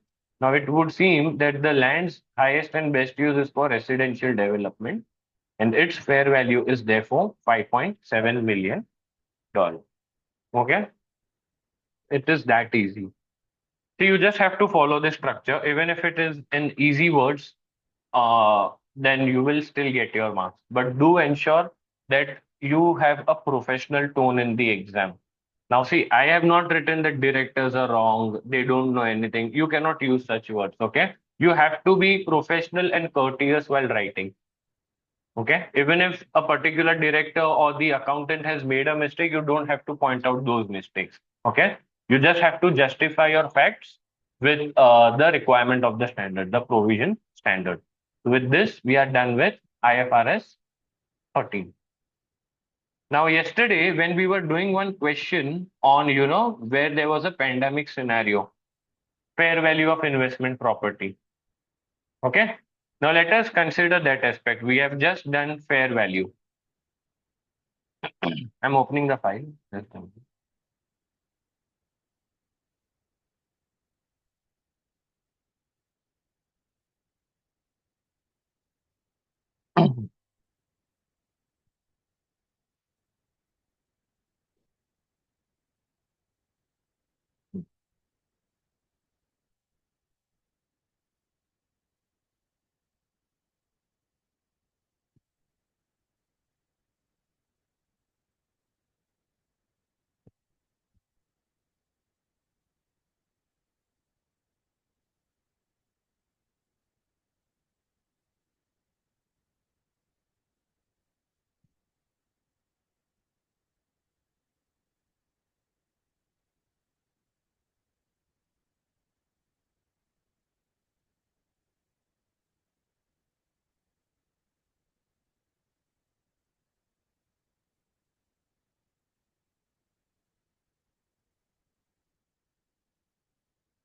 Now it would seem that the land's highest and best use is for residential development, and its fair value is therefore $5.7 million. Okay. It is that easy. So you just have to follow the structure, even if it is in easy words, then you will still get your marks. But do ensure that you have a professional tone in the exam. Now, see, I have not written that directors are wrong, they don't know anything. You cannot use such words, okay? You have to be professional and courteous while writing, okay? Even if a particular director or the accountant has made a mistake, you don't have to point out those mistakes, okay? You just have to justify your facts with the requirement of the standard, the provision standard. With this, we are done with IFRS 13. Now, yesterday, when we were doing one question on, where there was a pandemic scenario, fair value of investment property. Okay. Now, let us consider that aspect. We have just done fair value. I'm opening the file. Just a minute.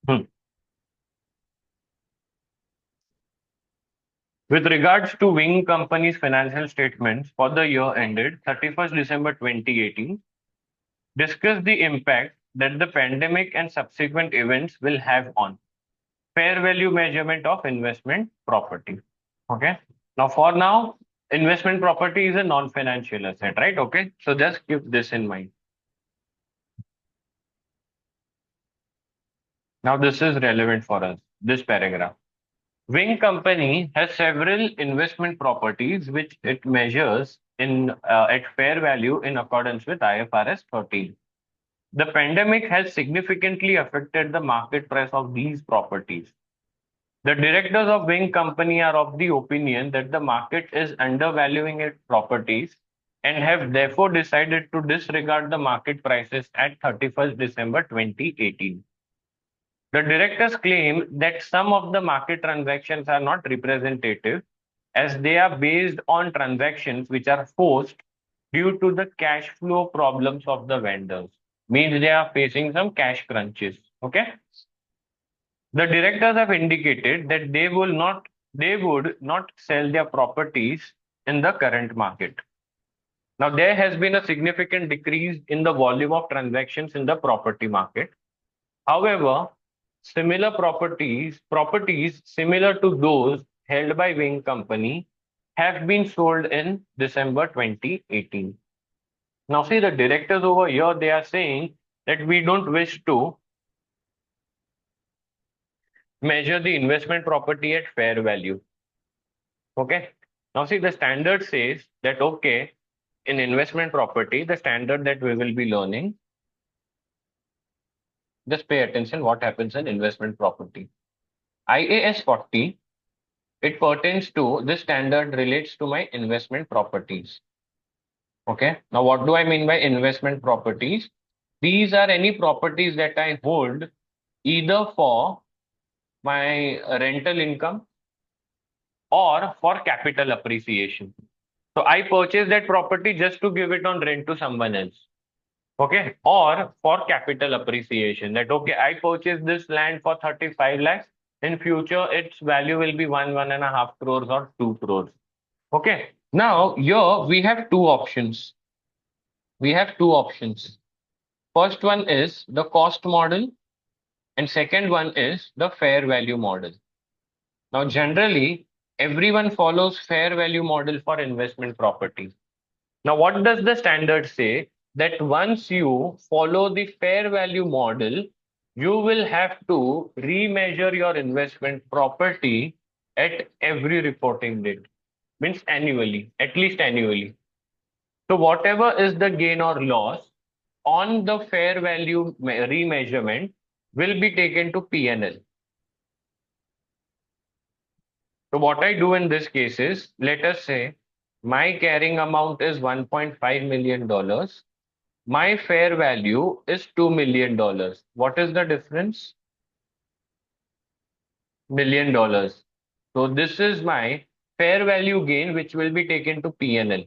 Hmm. With regards to Wing Company's financial statements for the year ended 31st December 2018, discuss the impact that the pandemic and subsequent events will have on fair value measurement of investment property. Okay. Now, for now, investment property is a non-financial asset, right? Okay. So just keep this in mind. Now, this is relevant for us, this paragraph. Wing Company has several investment properties which it measures in at fair value in accordance with IFRS 13. The pandemic has significantly affected the market price of these properties. The directors of Wing Company are of the opinion that the market is undervaluing its properties and have therefore decided to disregard the market prices at 31st December 2018. The directors claim that some of the market transactions are not representative as they are based on transactions which are forced due to the cash flow problems of the vendors. Means they are facing some cash crunches. Okay. The directors have indicated that they would not sell their properties in the current market. Now there has been a significant decrease in the volume of transactions in the property market. However, similar properties similar to those held by Wing Company have been sold in December 2018. Now see the directors over here, they are saying that we don't wish to measure the investment property at fair value. Okay. Now see the standard says that okay, in investment property, the standard that we will be learning, just pay attention what happens in investment property. IAS 40, it pertains to this standard relates to my investment properties. Okay. Now what do I mean by investment properties? These are any properties that I hold either for my rental income or for capital appreciation. So I purchase that property just to give it on rent to someone else. Okay. Or for capital appreciation that, okay, I purchased this land for 35 lakhs. In future, its value will be 1.5 crores or 2 crores. Okay. Now, here we have two options. We have two options. First one is the cost model, and second one is the fair value model. Now, generally, everyone follows fair value model for investment property. Now, what does the standard say? That once you follow the fair value model, you will have to remeasure your investment property at every reporting date, means annually, at least annually. So, whatever is the gain or loss on the fair value remeasurement will be taken to P&L. So, what I do in this case is, let us say my carrying amount is $1.5 million. My fair value is $2 million. What is the difference? $1 million. So this is my fair value gain, which will be taken to P&L,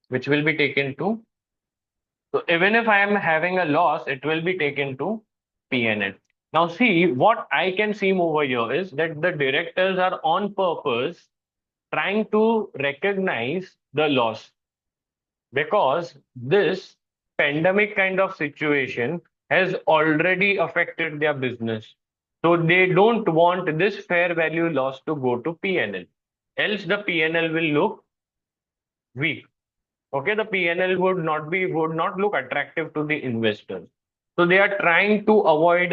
which will be taken to. So even if I am having a loss, it will be taken to P&L. Now see, what I can see over here is that the directors are on purpose trying to recognize the loss because this pandemic kind of situation has already affected their business. So they don't want this fair value loss to go to P&L. Else the P&L will look weak. Okay, the PNL would not look attractive to the investors. So they are trying to avoid.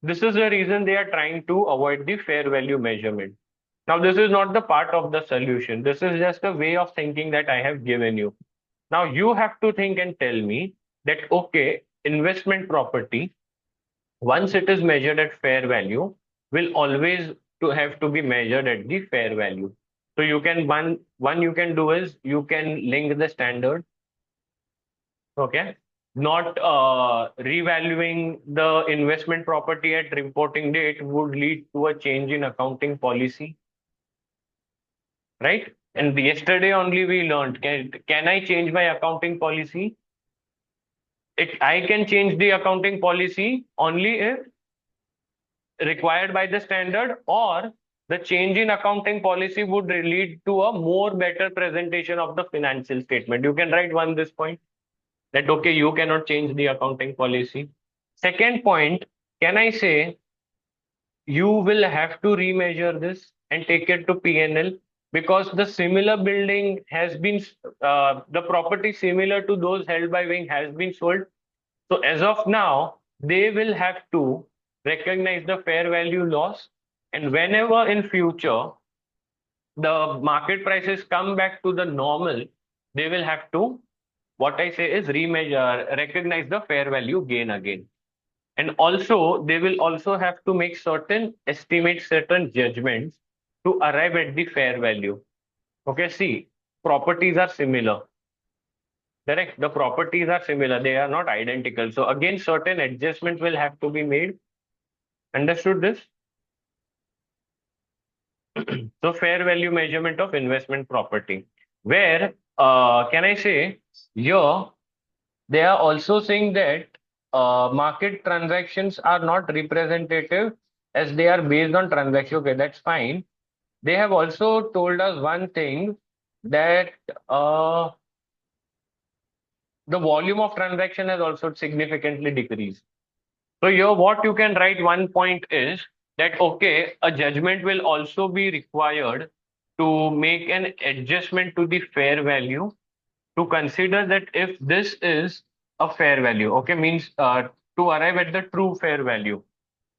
This is the reason they are trying to avoid the fair value measurement. Now, this is not the part of the solution. This is just a way of thinking that I have given you. Now you have to think and tell me that okay, investment property once it is measured at fair value will always to have to be measured at the fair value. So you can one you can do is you can link the standard, okay, not revaluing the investment property at reporting date would lead to a change in accounting policy, right? And yesterday only we learned, can I change my accounting policy? I can change the accounting policy only if required by the standard, or the change in accounting policy would lead to a more better presentation of the financial statement. You can write one this point that okay, you cannot change the accounting policy. Second point, can I say you will have to remeasure this and take it to PNL because the similar building has been the property similar to those held by Wing has been sold. So as of now, they will have to recognize the fair value loss. And whenever in future the market prices come back to the normal, they will have to, what I say is remeasure, recognize the fair value gain again. And also, they will also have to make certain estimates, certain judgments to arrive at the fair value. Okay, see, properties are similar. Correct. The properties are similar. They are not identical. So again, certain adjustments will have to be made. Understood this? So fair value measurement of investment property. Where can I say here they are also saying that market transactions are not representative as they are based on transaction. Okay, that's fine. They have also told us one thing that the volume of transaction has also significantly decreased. So here what you can write one point is that okay, a judgment will also be required to make an adjustment to the fair value to consider that if this is a fair value, okay, means to arrive at the true fair value.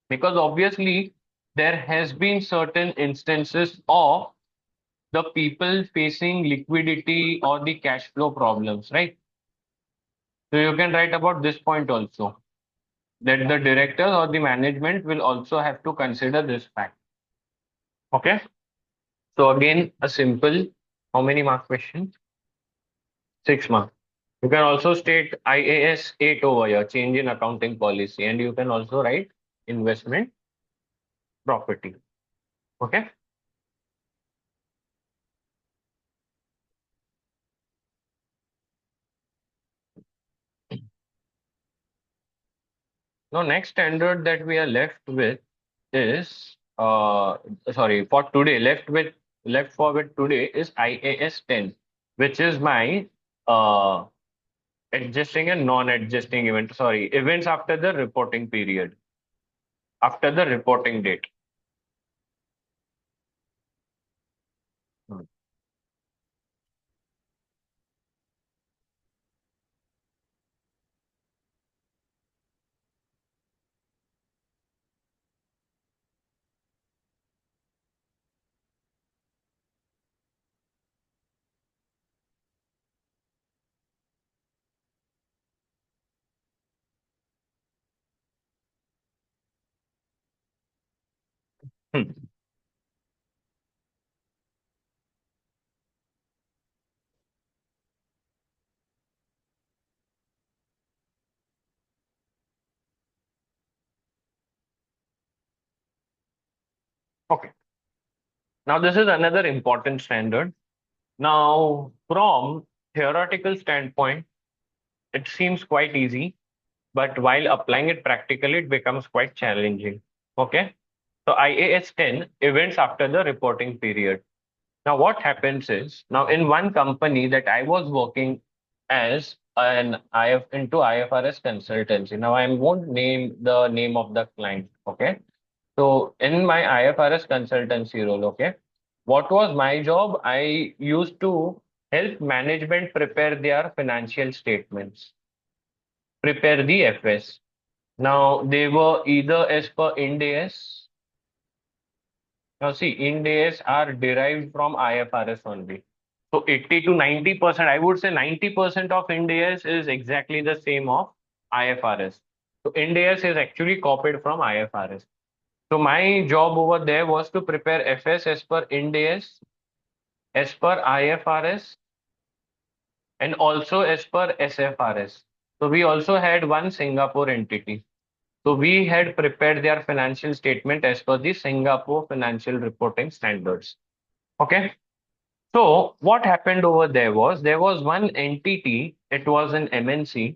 Because obviously there has been certain instances of the people facing liquidity or the cash flow problems, right? So you can write about this point also, that the directors or the management will also have to consider this fact. Okay. So again, a simple, how many mark question? 6 mark. You can also state IAS 8 over here, change in accounting policy, and you can also write investment property. Okay. Now, next standard that we are left with is, sorry, for today, left for with today is IAS 10, which is my adjusting and non-adjusting event. Sorry, events after the reporting period, after the reporting date. Hmm. Hmm. Okay. Now, this is another important standard. Now, from theoretical standpoint, it seems quite easy, but while applying it practically, it becomes quite challenging. Okay. So IAS 10, events after the reporting period. Now, what happens is, now in one company that I was working as an into IFRS consultancy. Now, I won't name the name of the client. Okay. So, in my IFRS consultancy role, okay, what was my job? I used to help management prepare their financial statements, prepare the FS. Now, they were either as per Ind AS. Now, see, Ind AS are derived from IFRS only. So 80 to 90%, I would say 90% of Ind AS is exactly the same of IFRS. So Ind AS is actually copied from IFRS. So my job over there was to prepare FS as per Ind AS, as per IFRS, and also as per SFRS. So we also had one Singapore entity. So we had prepared their financial statement as per the Singapore financial reporting standards. Okay. So what happened over there was one entity, it was an MNC,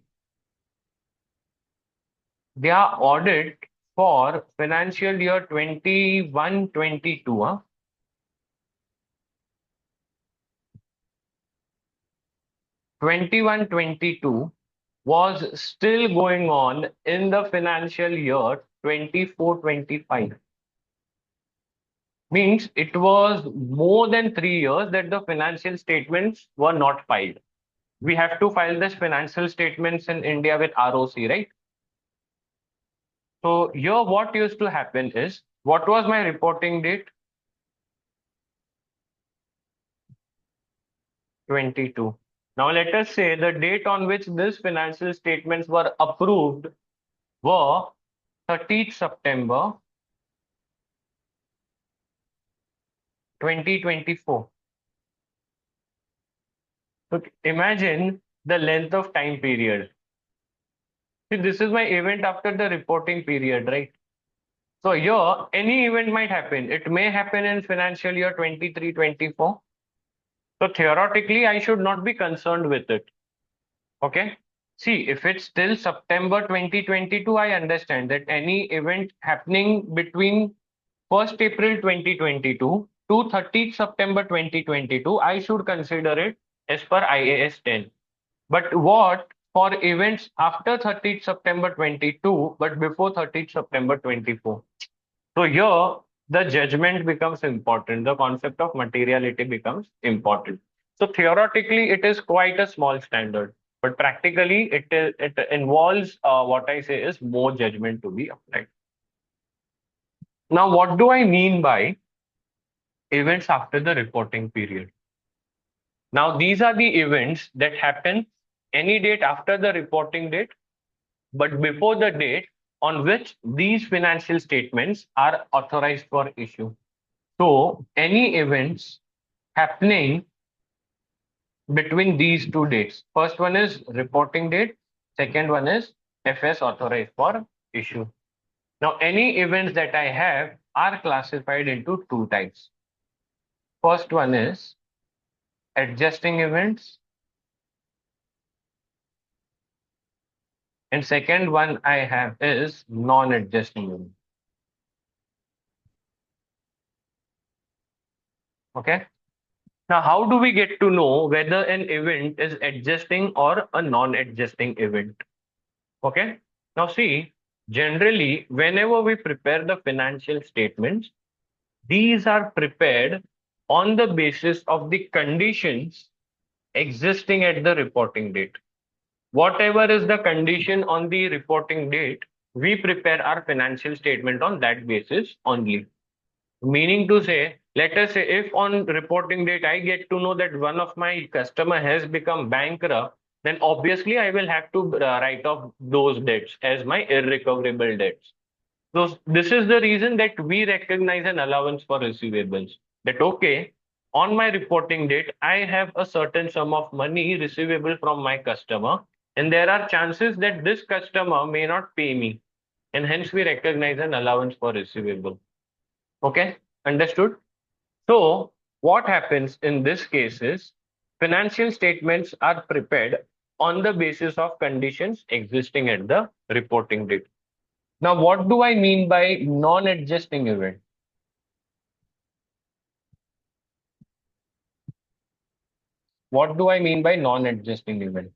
their audit for financial year 21-22, 21-22 was still going on in the financial year 24-25. Means it was more than 3 years that the financial statements were not filed. We have to file this financial statements in India with ROC, right? So here what used to happen is, what was my reporting date? 22. Now let us say the date on which these financial statements were approved were 30th September 2024. So imagine the length of time period. See, this is my event after the reporting period, right? So here, any event might happen. It may happen in financial year 23-24. So theoretically, I should not be concerned with it. Okay. See, if it's till September 2022, I understand that any event happening between 1st April 2022 to 30th September 2022, I should consider it as per IAS 10. But what for events after 30th September 22, but before 30th September 24? So here, the judgment becomes important. The concept of materiality becomes important. So theoretically, it is quite a small standard, but practically, it involves what I say is more judgment to be applied. Now, what do I mean by events after the reporting period? Now, these are the events that happen any date after the reporting date, but before the date on which these financial statements are authorized for issue. So, any events happening between these two dates. First one is reporting date, second one is FS authorized for issue. Now, any events that I have are classified into two types. First one is adjusting events, and second one I have is non-adjusting events. Okay. Now, how do we get to know whether an event is adjusting or a non-adjusting event? Okay. Now, see, generally, whenever we prepare the financial statements, these are prepared on the basis of the conditions existing at the reporting date. Whatever is the condition on the reporting date, we prepare our financial statement on that basis only. Meaning to say, let us say if on reporting date I get to know that one of my customer has become bankrupt, then obviously I will have to write off those debts as my irrecoverable debts. So this is the reason that we recognize an allowance for receivables. That okay, on my reporting date, I have a certain sum of money receivable from my customer, and there are chances that this customer may not pay me, and hence we recognize an allowance for receivable. Okay, understood? So, what happens in this case is financial statements are prepared on the basis of conditions existing at the reporting date. Now, what do I mean by non-adjusting event? What do I mean by non-adjusting event?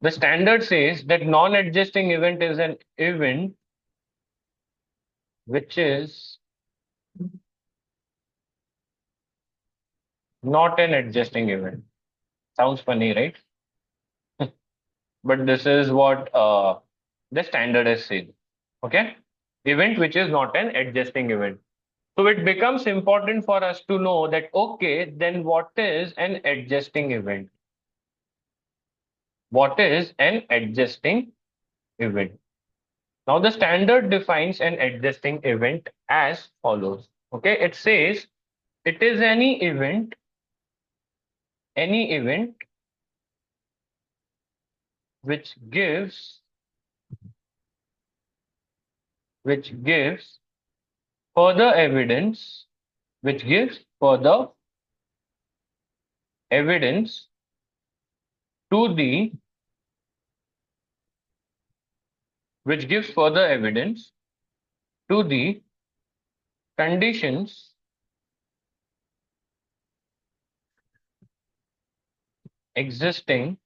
The standard says that non-adjusting event is an event which is not an adjusting event. Sounds funny, right? But this is what the standard is saying. Okay? Event which is not an adjusting event. So it becomes important for us to know that, okay, then what is an adjusting event? What is an adjusting event? Now, the standard defines an adjusting event as follows. Okay, it says it is any event which gives further evidence, which gives further evidence to the, which gives further evidence to the conditions existing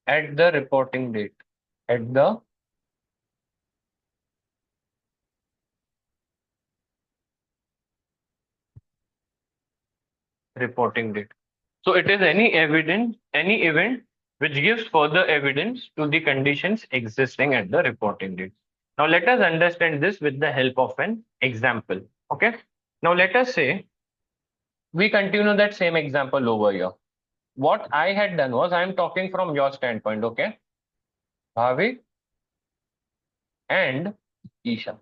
at the reporting date. At the reporting date. So it is any event which gives further evidence to the conditions existing at the reporting date. Now let us understand this with the help of an example. Okay. Now let us say we continue that same example over here. What I had done was, I am talking from your standpoint, okay? Bhavik and Isha.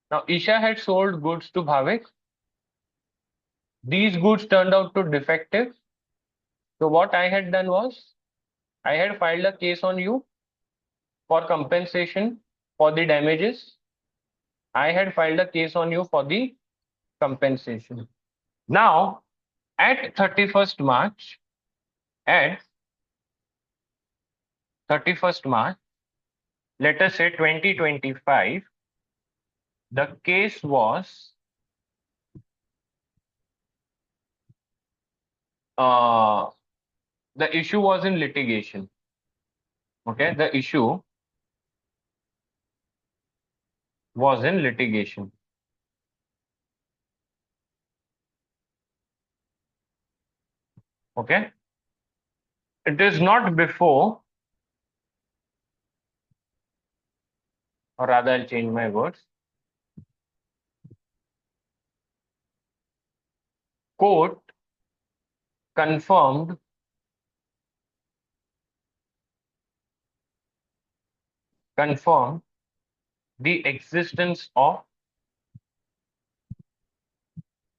Now Isha had sold goods to Bhavik. These goods turned out to defective. So what I had done was, I had filed a case on you for compensation for the damages. I had filed a case on you for the compensation. Now, at 31st March, at 31st March, let us say 2025, the case was uh, the issue was in litigation. Okay, the issue was in litigation. Okay, it is not before, or rather, I'll change my words. Court confirmed the existence of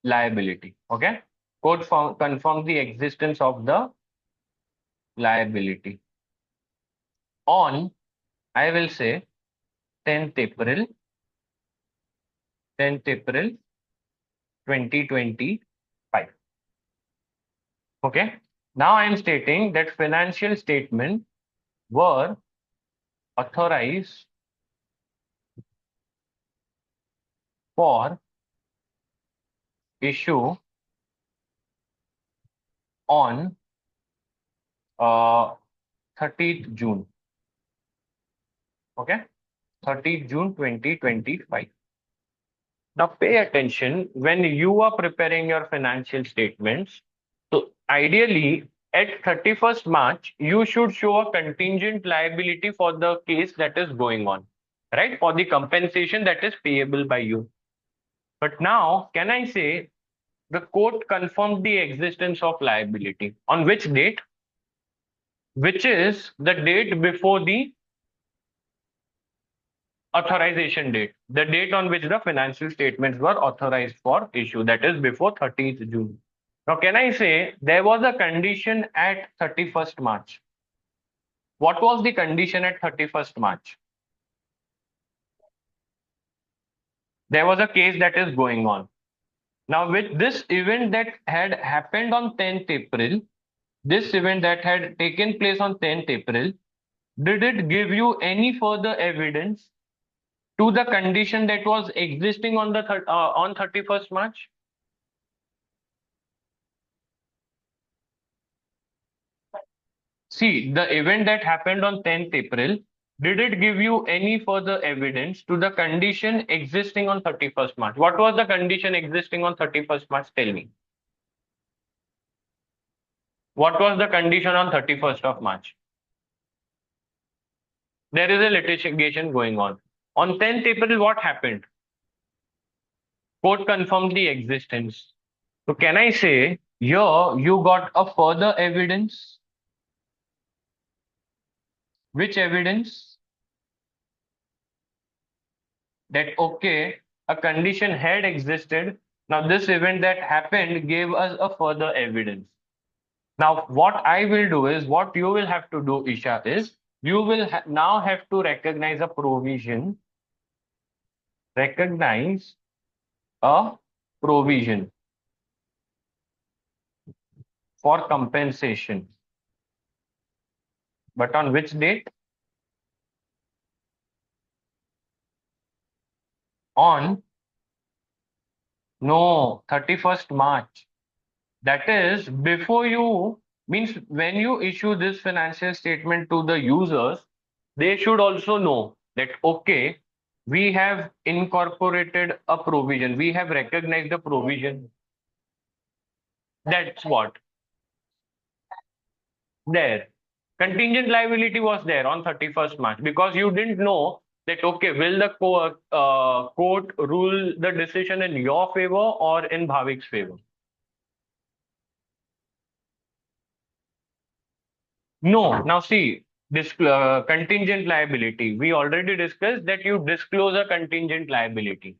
liability. Okay, confirmed the existence of the liability on, I will say, 10th April, 10th April 2025. Okay. Now I am stating that financial statements were authorized for issue on 30th June. Okay. 30th June 2025. Now pay attention when you are preparing your financial statements. So ideally, at 31st March, you should show a contingent liability for the case that is going on, right? For the compensation that is payable by you. But now, can I say the court confirmed the existence of liability? On which date? Which is the date before the authorization date, the date on which the financial statements were authorized for issue, that is before 30th June. Now, can I say there was a condition at 31st March? What was the condition at 31st March? There was a case that is going on. Now, with this event that had happened on 10th April, this event that had taken place on 10th April, did it give you any further evidence to the condition that was existing on the on 31st March? See, the event that happened on 10th April, did it give you any further evidence to the condition existing on 31st March? What was the condition existing on 31st March? Tell me. What was the condition on 31st of March? There is a litigation going on. On 10th April, what happened? Court confirmed the existence. So can I say, here you got a further evidence? Which evidence? That okay, a condition had existed. Now this event that happened gave us a further evidence. Now what I will do is, what you will have to do, Isha, is you will now have to recognize a provision, recognize a provision for compensation. But on which date? On no 31st March. That is before you, means when you issue this financial statement to the users, they should also know that okay, we have incorporated a provision, we have recognized the provision. That's what there. Contingent liability was there on 31st March because you didn't know that okay, will the court rule the decision in your favor or in Bhavik's favor? No. Now see, this contingent liability, we already discussed that you disclose a contingent liability.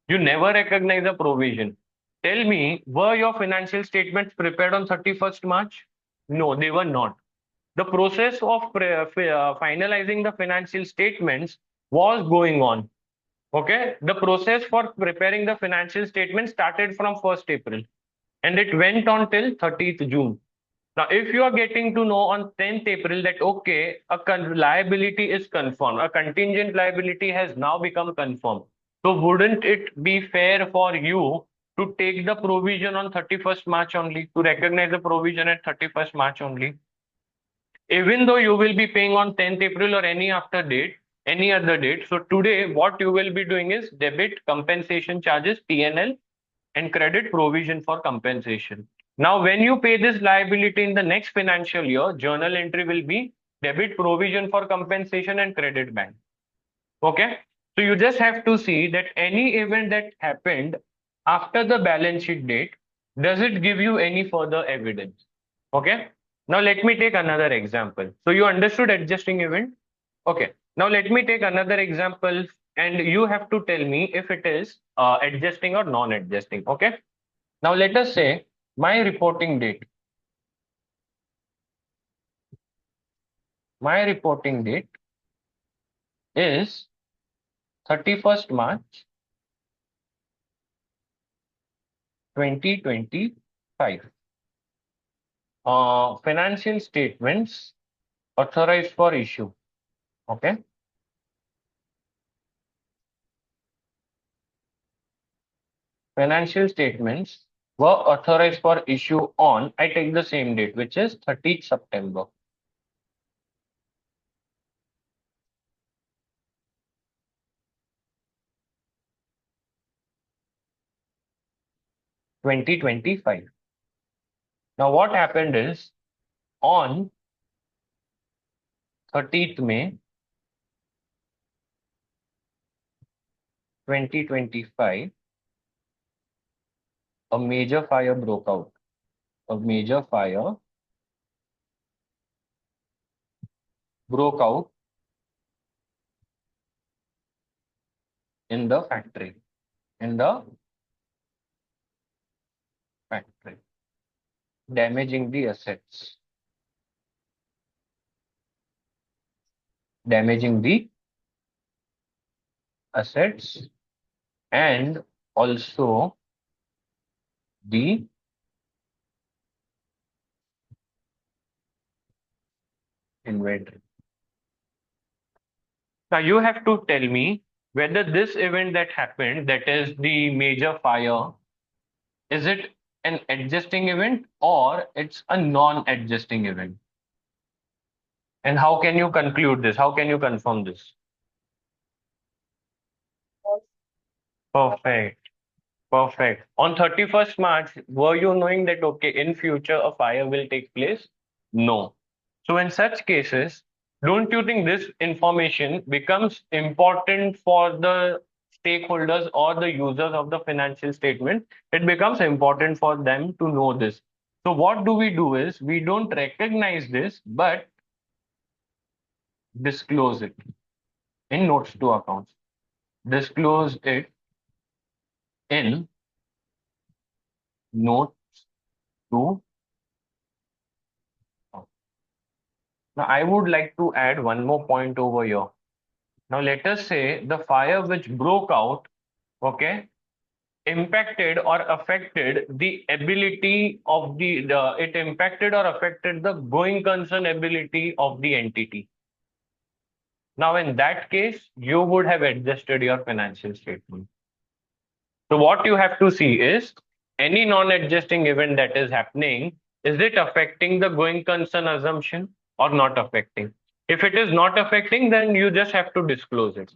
You never recognize a provision. Tell me, were your financial statements prepared on 31st March? No, they were not. The process of finalizing the financial statements was going on. Okay, the process for preparing the financial statement started from 1st April and it went on till 30th June. Now, if you are getting to know on 10th April that okay, a liability is confirmed, a contingent liability has now become confirmed. So, wouldn't it be fair for you to take the provision on 31st March only, to recognize the provision at 31st March only? Even though you will be paying on 10th April or any after date, any other date. So today, what you will be doing is debit compensation charges, PNL, and credit provision for compensation. Now, when you pay this liability in the next financial year, journal entry will be debit provision for compensation and credit bank. Okay. So you just have to see that any event that happened after the balance sheet date, does it give you any further evidence? Okay. Now let me take another example. So you understood adjusting event? Okay. Now let me take another example and you have to tell me if it is adjusting or non-adjusting. Okay. Now let us say my reporting date. My reporting date is 31st March 2025. Financial statements authorized for issue. Okay. Financial statements were authorized for issue on, I take the same date, which is 30th September. (2025). Now, what happened is on 30th May 2025, a major fire broke out. A major fire broke out in the factory. In the factory, damaging the assets. Damaging the assets and also the inventory. Now you have to tell me whether this event that happened, that is the major fire, is it an adjusting event or it's a non-adjusting event? And how can you conclude this? How can you confirm this? Perfect. Perfect. On 31st March, were you knowing that, okay, in future a fire will take place? No. So in such cases, don't you think this information becomes important for the stakeholders or the users of the financial statement? It becomes important for them to know this. So what do is we don't recognize this, but disclose it in notes to accounts. Disclose it in notes to accounts. Now, I would like to add one more point over here. Now, let us say the fire which broke out, okay, impacted or affected the ability of it impacted or affected the going concern ability of the entity. Now, in that case, you would have adjusted your financial statement. So what you have to see is any non-adjusting event that is happening, is it affecting the going concern assumption or not affecting? If it is not affecting, then you just have to disclose it.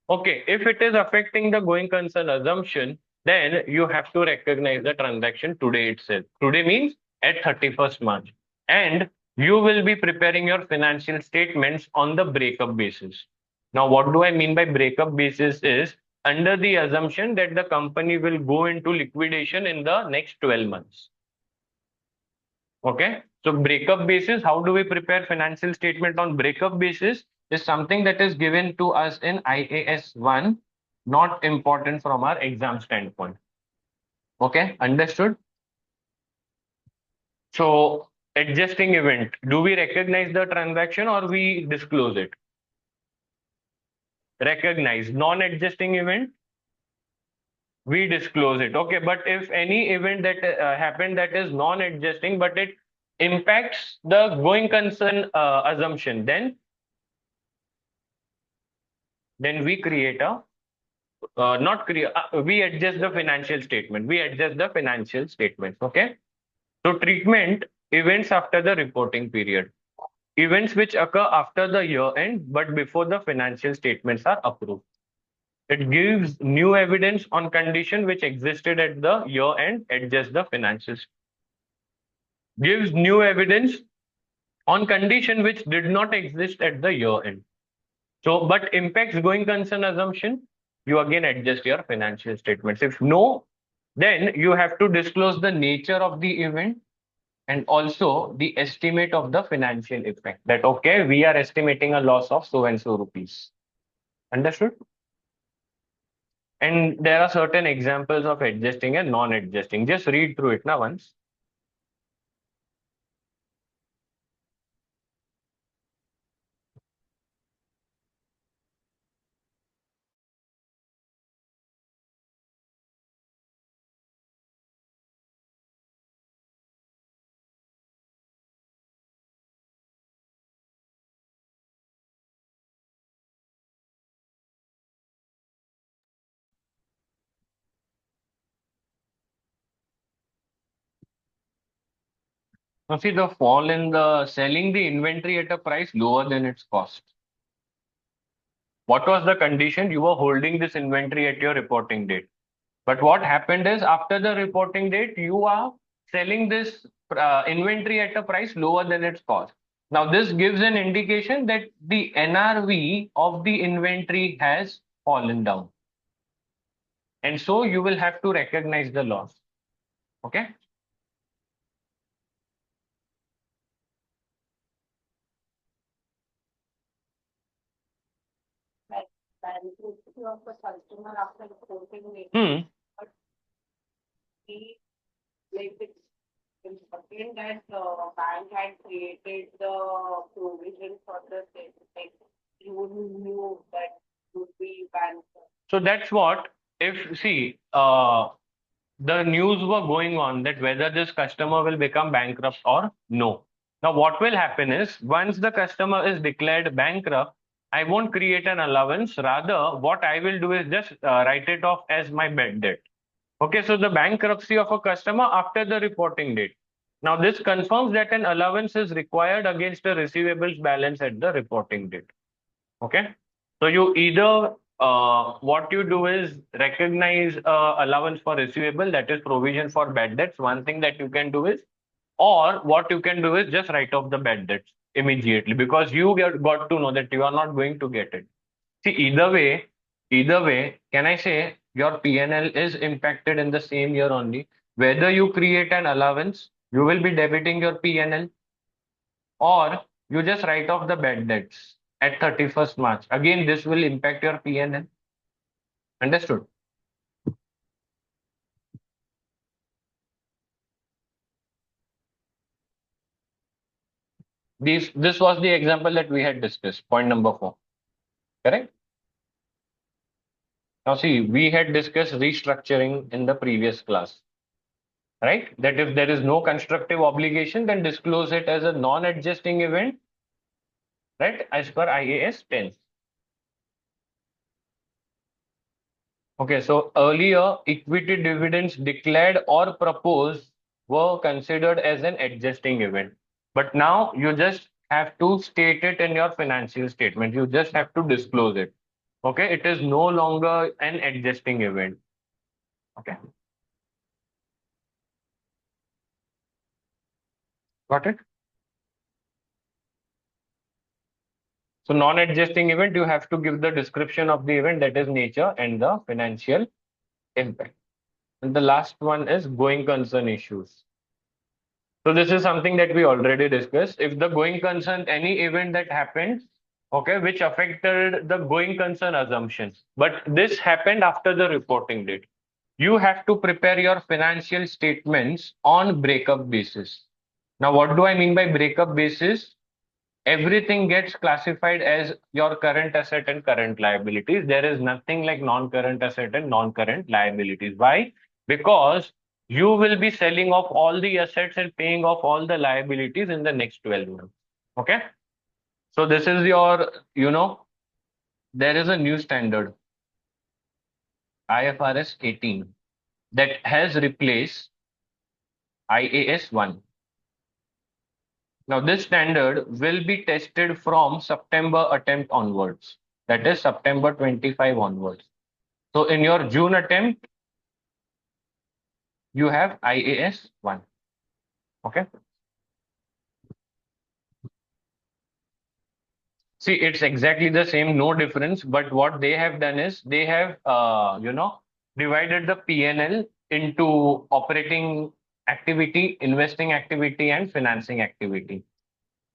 Okay, if it is affecting the going concern assumption, then you have to recognize the transaction today itself. Today means at 31st March. And you will be preparing your financial statements on the breakup basis. Now, what do I mean by breakup basis is under the assumption that the company will go into liquidation in the next 12 months. Okay. So breakup basis, how do we prepare financial statement on breakup basis is something that is given to us in IAS 1, not important from our exam standpoint. Okay. Understood? So adjusting event, do we recognize the transaction or we disclose it? Recognize. Non-adjusting event, we disclose it. Okay, but if any event that happened that is non-adjusting, but it impacts the going concern assumption, then we create a not create we adjust the financial statement. We adjust the financial statements. Okay. So treatment events after the reporting period. Events which occur after the year end, but before the financial statements are approved. It gives new evidence on condition which existed at the year end, adjust the financials. Gives new evidence on condition which did not exist at the year end. So, but impacts going concern assumption, you again adjust your financial statements. If no, then you have to disclose the nature of the event and also the estimate of the financial effect. That, okay, we are estimating a loss of so and so rupees. Understood? And there are certain examples of adjusting and non-adjusting. Just read through it now once. Now see the fall in the selling the inventory at a price lower than its cost. What was the condition? You were holding this inventory at your reporting date. But what happened is after the reporting date, you are selling this inventory at a price lower than its cost. Now, this gives an indication that the NRV of the inventory has fallen down. And so you will have to recognize the loss. Okay. Like bankruptcy of the customer after reporting it. But he, like, it's important that the bank had created the provision for the same, like, you knew that would be bankrupt. So that's what, if see, the news were going on that whether this customer will become bankrupt or no. Now, what will happen is once the customer is declared bankrupt, I won't create an allowance. Rather, what I will do is just write it off as my bad debt. Okay, so the bankruptcy of a customer after the reporting date. Now, this confirms that an allowance is required against the receivables balance at the reporting date. Okay, so you either what you do is recognize allowance for receivable, that is provision for bad debts. One thing that you can do is, or what you can do is just write off the bad debts immediately because got to know that you are not going to get it. See, either way, can I say your PNL is impacted in the same year only? Whether you create an allowance, you will be debiting your PNL, or you just write off the bad debts at 31st March. Again, this will impact your PNL. Understood? This was the example that we had discussed, point number 4. Correct? Now see, we had discussed restructuring in the previous class, right? That if there is no constructive obligation, then disclose it as a non-adjusting event, right? As per IAS 10. Okay, so earlier equity dividends declared or proposed were considered as an adjusting event. But now you just have to state it in your financial statement. You just have to disclose it. Okay, it is no longer an adjusting event. Okay, got it? So non-adjusting event, you have to give the description of the event, that is nature and the financial impact. And the last one is going concern issues. So this is something that we already discussed. If the going concern, any event that happened, okay, which affected the going concern assumptions, but this happened after the reporting date, you have to prepare your financial statements on breakup basis. Now, what do I mean by breakup basis? Everything gets classified as your current asset and current liabilities. There is nothing like non-current asset and non-current liabilities. Why? Because you will be selling off all the assets and paying off all the liabilities in the next 12 months. Okay. So this is your, there is a new standard, IFRS 18, that has replaced IAS 1. Now, this standard will be tested from September attempt onwards. That is September 25 onwards. So, in your June attempt, you have IAS 1. Okay. See, it's exactly the same, no difference. But what they have done is they have, divided the PNL into operating activity, investing activity, and financing activity.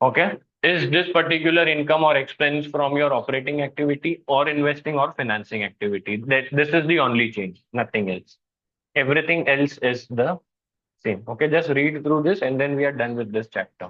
Okay. Is this particular income or expense from your operating activity or investing or financing activity? This is the only change, nothing else. Everything else is the same. Okay, just read through this and then we are done with this chapter.